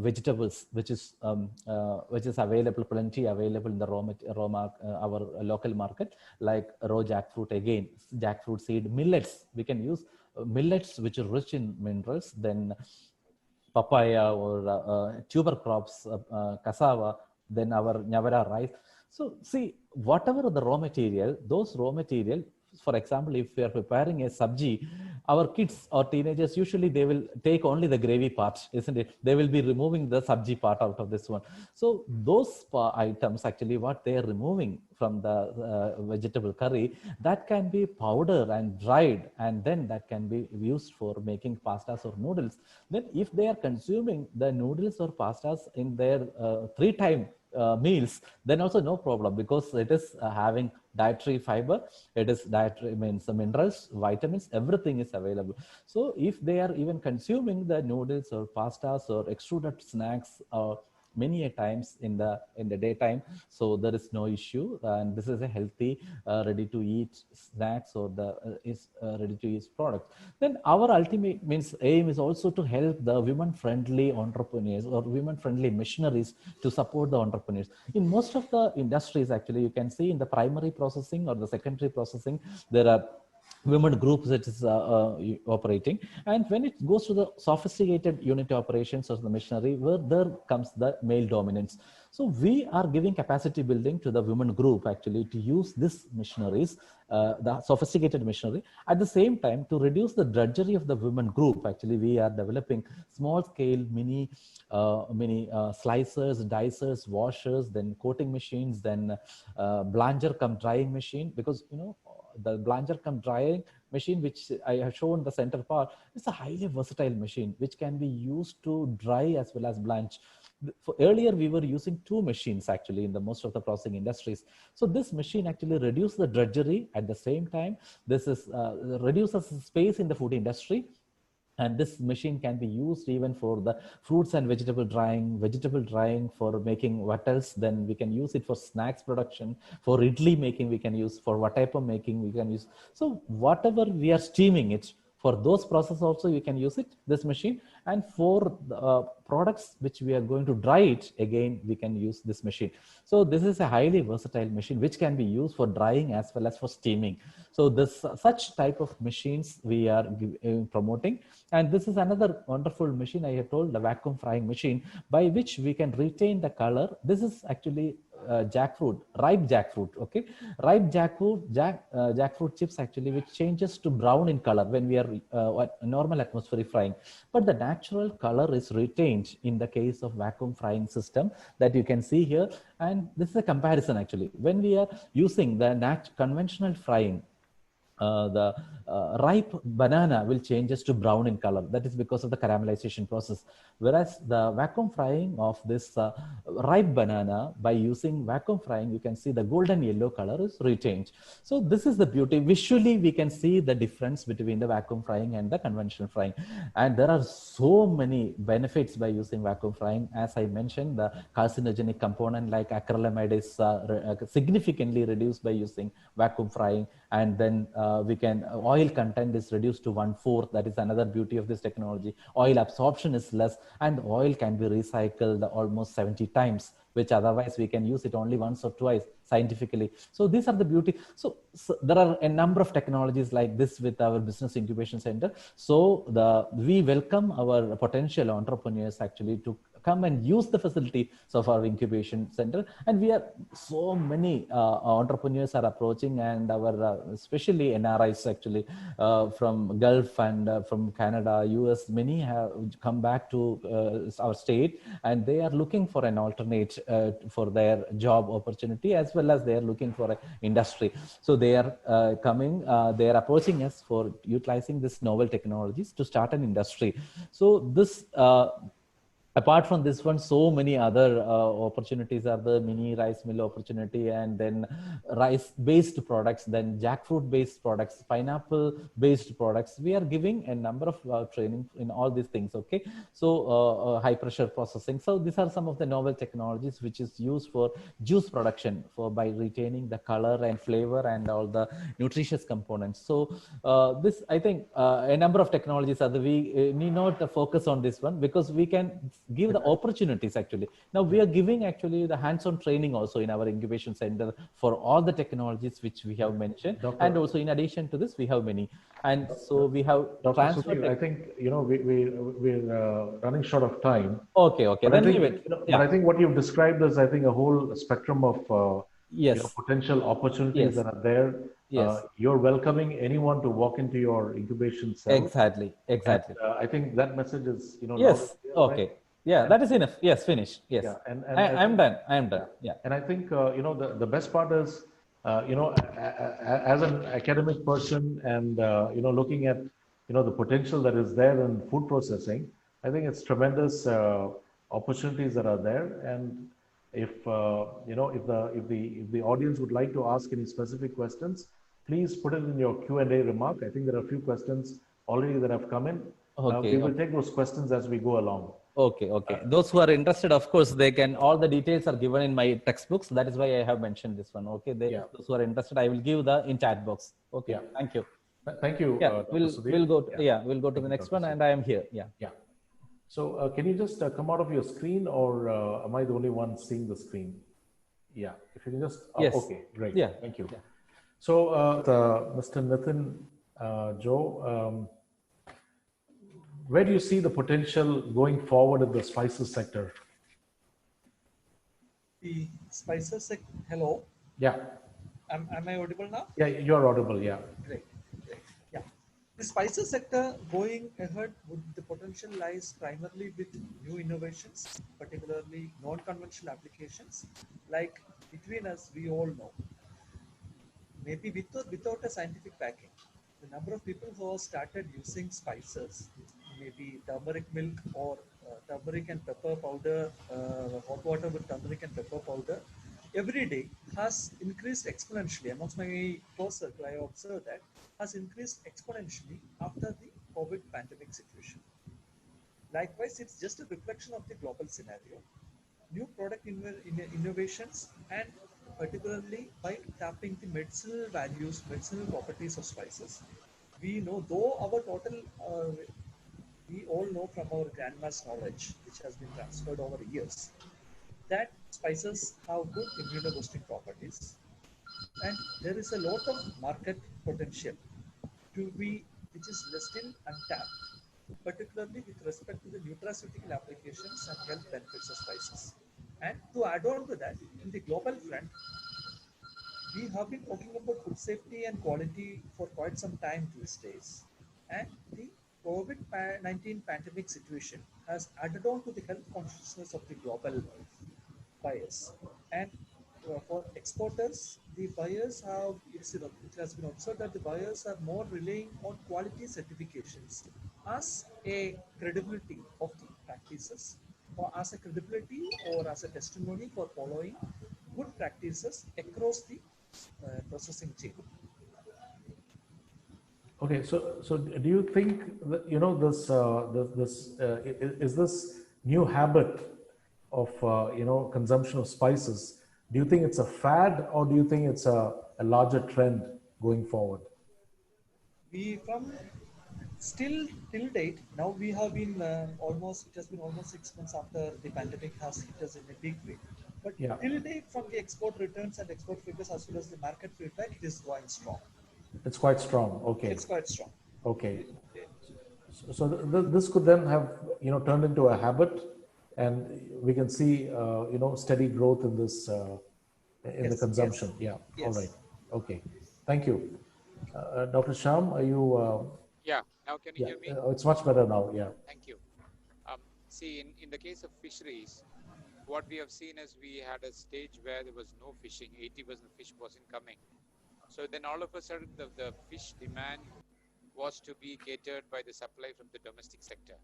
vegetables, which is available, plenty available in the our local market, like raw jackfruit, again jackfruit seed, millets. We can use millets which are rich in minerals, then papaya or tuber crops, cassava, then our nyavara rice. So see, whatever the raw material, those raw material, for example, if we are preparing a sabji, our kids or teenagers, usually they will take only the gravy part, isn't it? They will be removing the sabji part out of this one. So those items, actually what they are removing from the vegetable curry, that can be powdered and dried, and then that can be used for making pastas or noodles. Then if they are consuming the noodles or pastas in their 3-time meals, then also no problem, because it is having dietary fiber, it is dietary means minerals, vitamins, everything is available. So if they are even consuming the noodles or pastas or extruded snacks, many a times in the daytime. So there is no issue, and this is a healthy, ready to eat snacks, or the is ready to use product. Then our ultimate means aim is also to help the women friendly entrepreneurs or women friendly missionaries to support the entrepreneurs. In most of the industries, actually, you can see in the primary processing or the secondary processing, there are women groups that is operating, and when it goes to the sophisticated unit operations of the machinery, where there comes the male dominance. So we are giving capacity building to the women group actually to use this machineries, the sophisticated machinery. At the same time, to reduce the drudgery of the women group, actually we are developing small scale mini slicers, dicers, washers, then coating machines, then blanger come drying machine, because the blanger come drying machine, which I have shown the center part, is a highly versatile machine which can be used to dry as well as blanch. Earlier we were using two machines actually in the most of the processing industries. So this machine actually reduces the drudgery. At the same time, this is reduces space in the food industry. And this machine can be used even for the fruits and vegetable drying for making vattals. Then we can use it for snacks production, for idli making we can use, for vattapam making we can use. So whatever we are steaming it, for those processes also you can use it, this machine. And for products which we are going to dry it, again we can use this machine. So this is a highly versatile machine which can be used for drying as well as for steaming. So this such type of machines we are promoting. And this is another wonderful machine I have told, the vacuum frying machine, by which we can retain the color. This is actually jackfruit, ripe jackfruit, okay? Ripe jackfruit chips actually, which changes to brown in color when we are normal atmospheric frying. But the natural color is retained in the case of vacuum frying system that you can see here. And this is a comparison actually. When we are using the conventional frying, the ripe banana will changes to brown in color. That is because of the caramelization process. Whereas the vacuum frying of this ripe banana, by using vacuum frying, you can see the golden yellow color is retained. So this is the beauty. Visually, we can see the difference between the vacuum frying and the conventional frying. And there are so many benefits by using vacuum frying. As I mentioned, the carcinogenic component like acrylamide is significantly reduced by using vacuum frying. And then we can oil content is reduced to 1/4. That is another beauty of this technology. Oil absorption is less, and oil can be recycled almost 70 times, which otherwise we can use it only once or twice scientifically. So these are the beauty. So there are a number of technologies like this with our business incubation center. So we welcome our potential entrepreneurs actually to come and use the facilities of our incubation center. And we are so many entrepreneurs are approaching, and our especially NRIs actually from Gulf and from Canada, US, many have come back to our state, and they are looking for an alternate for their job opportunity, as well as they are looking for an industry. So they are coming, they are approaching us for utilizing this novel technologies to start an industry. So this apart from this one, so many other opportunities are the mini rice mill opportunity, and then rice based products, then jackfruit based products, pineapple based products. We are giving a number of training in all these things. Okay, so high pressure processing. So these are some of the novel technologies which is used for juice production by retaining the color and flavor and all the nutritious components. So this, I think, a number of technologies are we need not focus on this one, because we can give the opportunities actually. Now we are giving actually the hands-on training also in our incubation center for all the technologies which we have mentioned. And also in addition to this, we have many. And so we have I think, we're running short of time. Okay. But then leave it. But I think what you've described is, I think, a whole spectrum of potential opportunities that are there. Yes. You're welcoming anyone to walk into your incubation cell. Exactly. And, I think that message is, yes. Okay. Right? Yeah, that is enough. Yes, finish. Yes. Yeah, and I'm done. Yeah. And I think, the best part is, as an academic person and, looking at, the potential that is there in food processing, I think it's tremendous opportunities that are there. And if the audience would like to ask any specific questions, please put it in your Q&A remark. I think there are a few questions already that have come in. We will take those questions as we go along. Okay, okay. Those who are interested, of course, they can, all the details are given in my textbooks. That is why I have mentioned this one. Okay, those who are interested, I will give the in chat box. Okay, Yeah. thank you. Thank you, Yeah, Dr. we'll Sudhir. go to, we'll go to the you, next Dr. one, and I am here. Yeah. Yeah. So can you just come out of your screen, or am I the only one seeing the screen? Yeah, if you can just, Yes. okay, great. Yeah. Thank you. Yeah. So Mr. Nitin, Joe, where do you see the potential going forward in the spices sector? The spices sector, hello, Yeah. am I audible now? Yeah, you're audible, yeah. Great. Yeah. The spices sector going ahead, the potential lies primarily with new innovations, particularly non-conventional applications. Like between us, we all know, maybe without a scientific backing, the number of people who have started using spices, maybe turmeric milk or turmeric and pepper powder, hot water with turmeric and pepper powder, every day has increased exponentially. Amongst my close circle, I observed that has increased exponentially after the COVID pandemic situation. Likewise, it's just a reflection of the global scenario. New product innovations, and particularly by tapping the medicinal values, medicinal properties of spices. We know, though our total, we all know from our grandma's knowledge, which has been transferred over years, that spices have good immunoboosting properties, and there is a lot of market potential to be, which is still untapped, particularly with respect to the nutraceutical applications and health benefits of spices. And to add on to that, in the global front, we have been talking about food safety and quality for quite some time these days. And the COVID-19 pandemic situation has added on to the health consciousness of the global buyers. And for exporters, the buyers have, it has been observed that the buyers are more relying on quality certifications as a credibility of the practices, or as a credibility or as a testimony for following good practices across the processing chain. Okay, so do you think that, is this new habit of consumption of spices? Do you think it's a fad, or do you think it's a larger trend going forward? We from still till date now we have been almost, it has been almost 6 months after the pandemic has hit us in a big way. But till date, from the export returns and export figures as well as the market feedback, it is going strong. It's quite strong. Okay. It's quite strong. Okay. So this could then have turned into a habit, and we can see steady growth in this in the consumption. Yes. Yeah. All right. Okay. Thank you, Dr. Sham. Are you? Yeah. Now can you hear me? It's much better now. Yeah. Thank you. See, in the case of fisheries, what we have seen is we had a stage where there was no fishing, 80% of fish wasn't coming. So then all of a sudden the fish demand was to be catered by the supply from the domestic sector.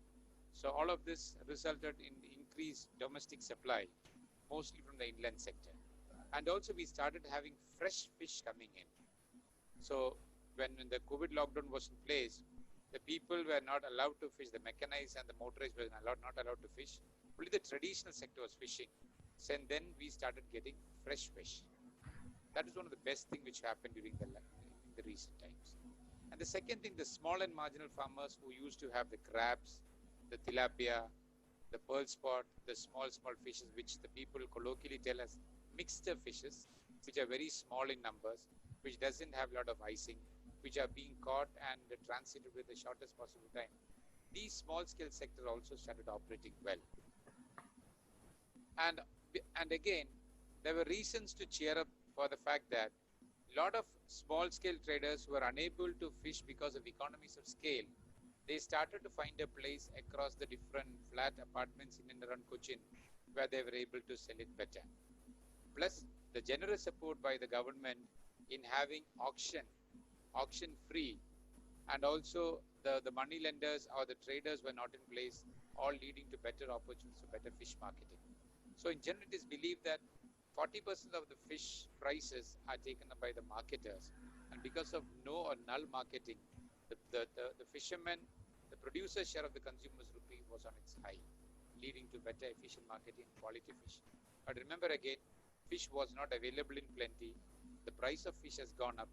So all of this resulted in increased domestic supply, mostly from the inland sector. And also we started having fresh fish coming in. So when the COVID lockdown was in place, the people were not allowed to fish, the mechanized and the motorized were not allowed to fish. Only the traditional sector was fishing. So, and then we started getting fresh fish. That is one of the best things which happened during the recent times. And the second thing, the small and marginal farmers who used to have the crabs, the tilapia, the pearl spot, the small fishes, which the people colloquially tell as mixture fishes, which are very small in numbers, which doesn't have a lot of icing, which are being caught and transited with the shortest possible time. These small scale sectors also started operating well. And again, there were reasons to cheer up for the fact that a lot of small scale traders who were unable to fish because of economies of scale, they started to find a place across the different flat apartments in and around Cochin where they were able to sell it better. Plus the generous support by the government in having auction free, and also the money lenders or the traders were not in place, all leading to better opportunities for better fish marketing. So in general, it is believed that 40% of the fish prices are taken up by the marketers, and because of no or null marketing, the fishermen, the producer share of the consumer's rupee was on its high. leading to better efficient marketing and quality fish. But remember again, fish was not available in plenty. The price of fish has gone up,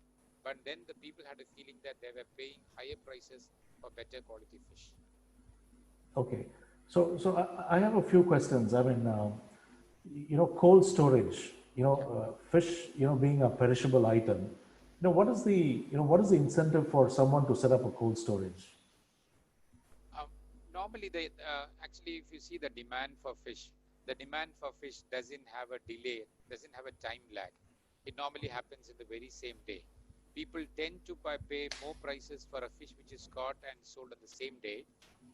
but then the people had a feeling that they were paying higher prices for better quality fish. Okay. So I have a few questions. I mean, cold storage, fish, being a perishable item, what is the incentive for someone to set up a cold storage? Normally, actually, if you see the demand for fish doesn't have a delay, doesn't have a time lag. It normally happens in the very same day. People tend to pay more prices for a fish which is caught and sold on the same day.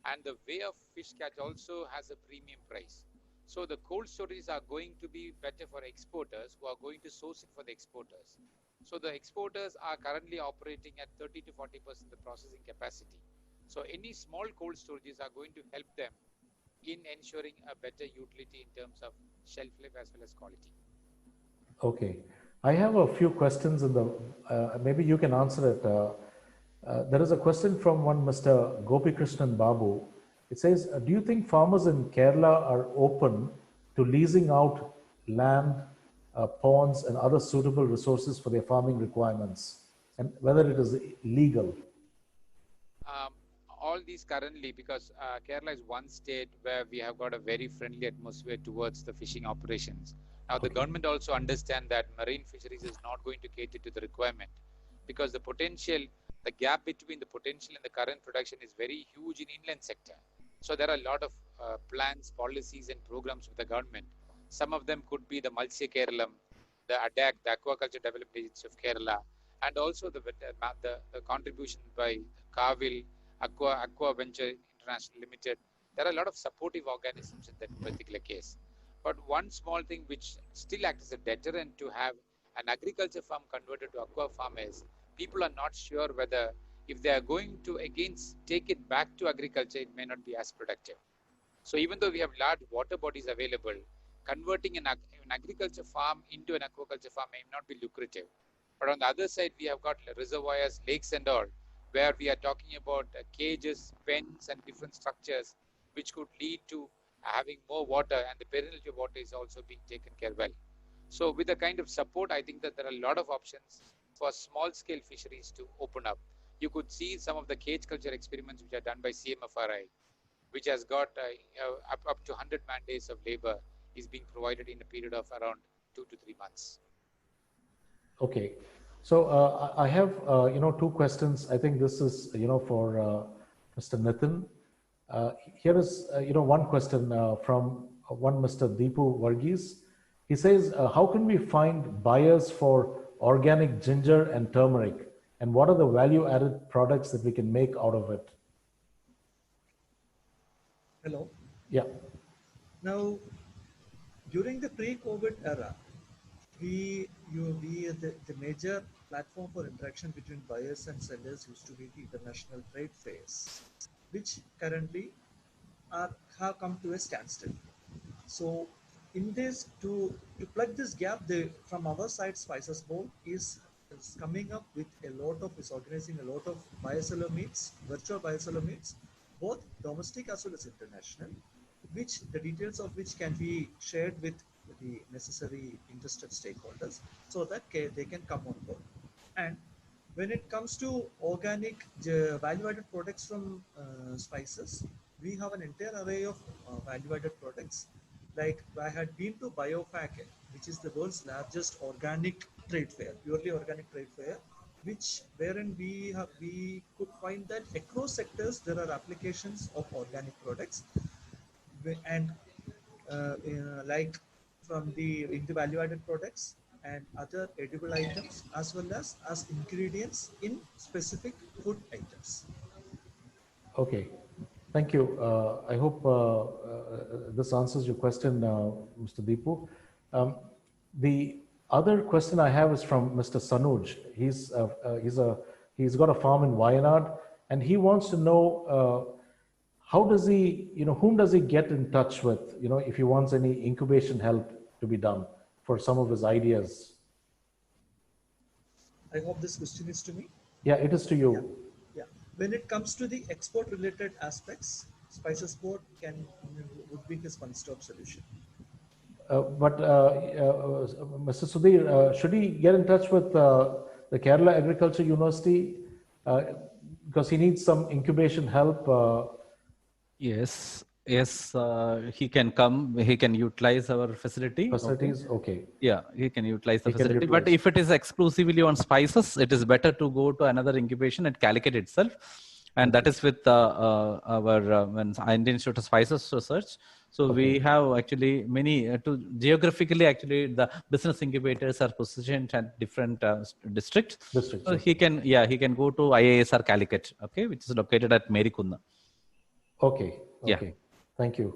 And the way of fish catch also has a premium price. So the cold storages are going to be better for exporters who are going to source it for the exporters. So the exporters are currently operating at 30 to 40% the processing capacity. So any small cold storages are going to help them in ensuring a better utility in terms of shelf life as well as quality. Okay. I have a few questions in the, maybe you can answer it. There is a question from one Mr. Gopikrishnan Babu. It says, do you think farmers in Kerala are open to leasing out land, ponds and other suitable resources for their farming requirements, and whether it is legal? All these currently, because Kerala is one state where we have got a very friendly atmosphere towards the fishing operations. Now, the government also understands that marine fisheries is not going to cater to the requirement, because the potential, the gap between the potential and the current production is very huge in inland sector. So there are a lot of plans, policies and programs of the government. Some of them could be the Matsya Keralam, the ADAC, the Aquaculture Development Agency of Kerala, and also the contribution by Kavil, Aqua Venture International Limited. There are a lot of supportive organisms in that particular case. But one small thing which still acts as a deterrent to have an agriculture farm converted to aqua farm is people are not sure whether if they are going to again take it back to agriculture, it may not be as productive. So even though we have large water bodies available, converting an agriculture farm into an aquaculture farm may not be lucrative. But on the other side, we have got reservoirs, lakes and all, where we are talking about cages, pens and different structures, which could lead to having more water, and the perenniality of water is also being taken care well. So with the kind of support, I think that there are a lot of options for small scale fisheries to open up. You could see some of the cage culture experiments which are done by CMFRI, which has got up to 100 man days of labor is being provided in a period of around 2 to 3 months. Okay. So I have, two questions. I think this is, for Mr. Nitin. Here is, one question from one Mr. Deepu Varghese. He says, how can we find buyers for organic ginger and turmeric? And what are the value-added products that we can make out of it? Hello. Yeah. Now, during the pre-COVID era, the major platform for interaction between buyers and sellers used to be the international trade fairs, which currently have come to a standstill. So in this, to plug this gap, from our side, Spices Bowl is coming up with is organizing a lot of buyer-seller meets, virtual buyer-seller meets, both domestic as well as international, which the details of which can be shared with the necessary interested stakeholders so that they can come on board. And when it comes to organic value-added products from spices, we have an entire array of value-added products. Like I had been to BioFac, which is the world's largest organic trade fair, purely organic trade fair, wherein we could find that across sectors there are applications of organic products, and like from into value-added products and other edible items, as well as ingredients in specific food items. Okay. Thank you. I hope this answers your question, Mr. Deepu. The other question I have is from Mr. Sanuj. He's got a farm in Wayanad, and he wants to know how does he, whom does he get in touch with, if he wants any incubation help to be done for some of his ideas? I hope this question is to me. Yeah, it is to you. Yeah. When it comes to the export related aspects, Spices Board would be his one-stop solution. Mr. Sudhir, should he get in touch with the Kerala Agriculture University because he needs some incubation help? Yes, yes, he can come. He can utilize our facility. Facilities, okay. Yeah, he can utilize the He can facility. But utilize. if it is exclusively on spices, it is better to go to another incubation at Calicut itself. And that is with our Indian Institute of Spices Research. So we have actually many, geographically actually the business incubators are positioned at different districts. So he can, he can go to IISR Calicut, okay, which is located at Merikunda. Okay, okay. Thank you.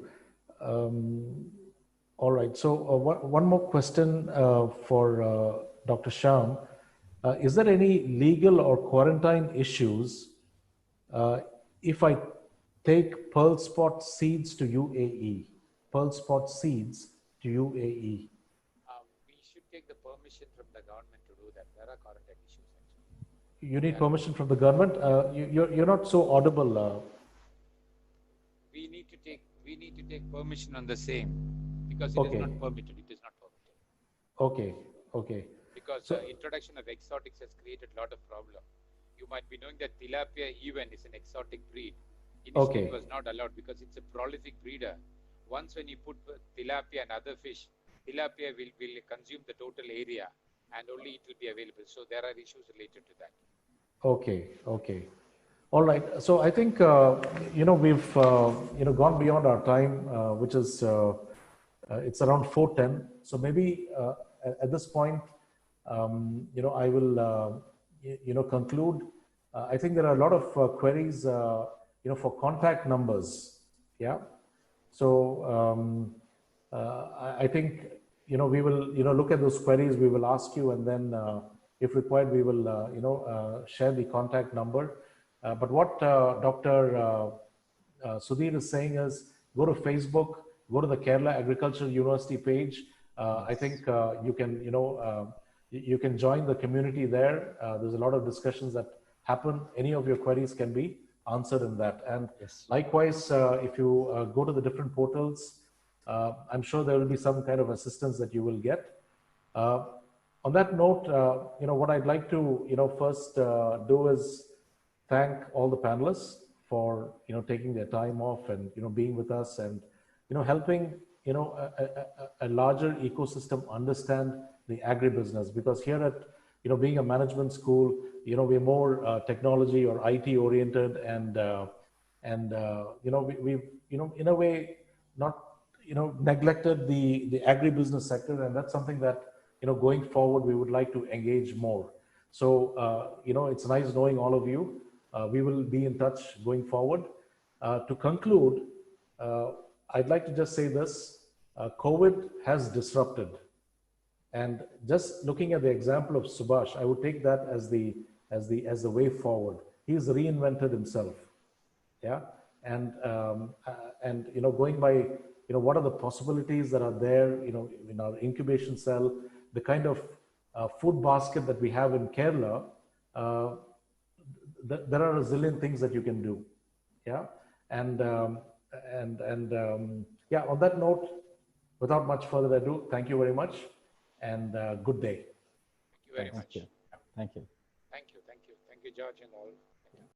All right, so one more question for Dr. Shyam. Is there any legal or quarantine issues if I take pearl spot seeds to UAE? Pearl spot seeds to UAE? We should take the permission from the government to do that. There are quarantine issues actually. You need permission from the government? You're not so audible. We need to take permission on the same because it is not permitted. It is not permitted. Okay, okay. Because the introduction of exotics has created a lot of problem. You might be knowing that tilapia even is an exotic breed. Initially it was not allowed because it's a prolific breeder. Once when you put tilapia and other fish, tilapia will consume the total area and only it will be available. So there are issues related to that. Okay, okay. All right. So I think, we've, gone beyond our time, which is, it's around 4:10. So maybe at this point, I will, conclude. I think there are a lot of queries, for contact numbers. Yeah. So I think, we will, look at those queries. We will ask you, and then if required, we will, share the contact number. But what Dr. Sudhir is saying is go to Facebook, go to the Kerala Agricultural University page. I think you can, you can join the community there. There's a lot of discussions that happen. Any of your queries can be answered in that. And likewise, if you go to the different portals, I'm sure there will be some kind of assistance that you will get. On that note, what I'd like to, first do is thank all the panelists for, taking their time off and, being with us and, helping, a larger ecosystem understand the agribusiness. Because here at, being a management school, we're more technology or IT oriented and we've, in a way, not, neglected the agribusiness sector. And that's something that, going forward, we would like to engage more. So, it's nice knowing all of you. We will be in touch going forward. To conclude, I'd like to just say this, COVID has disrupted. And just looking at the example of Subhash, I would take that as the way forward. He's reinvented himself. Yeah. And going by, what are the possibilities that are there, in our incubation cell, the kind of food basket that we have in Kerala, there are a zillion things that you can do. Yeah. And yeah, on that note, without much further ado, thank you very much and good day. Thank you very much. Thank you. Thank you, George and all.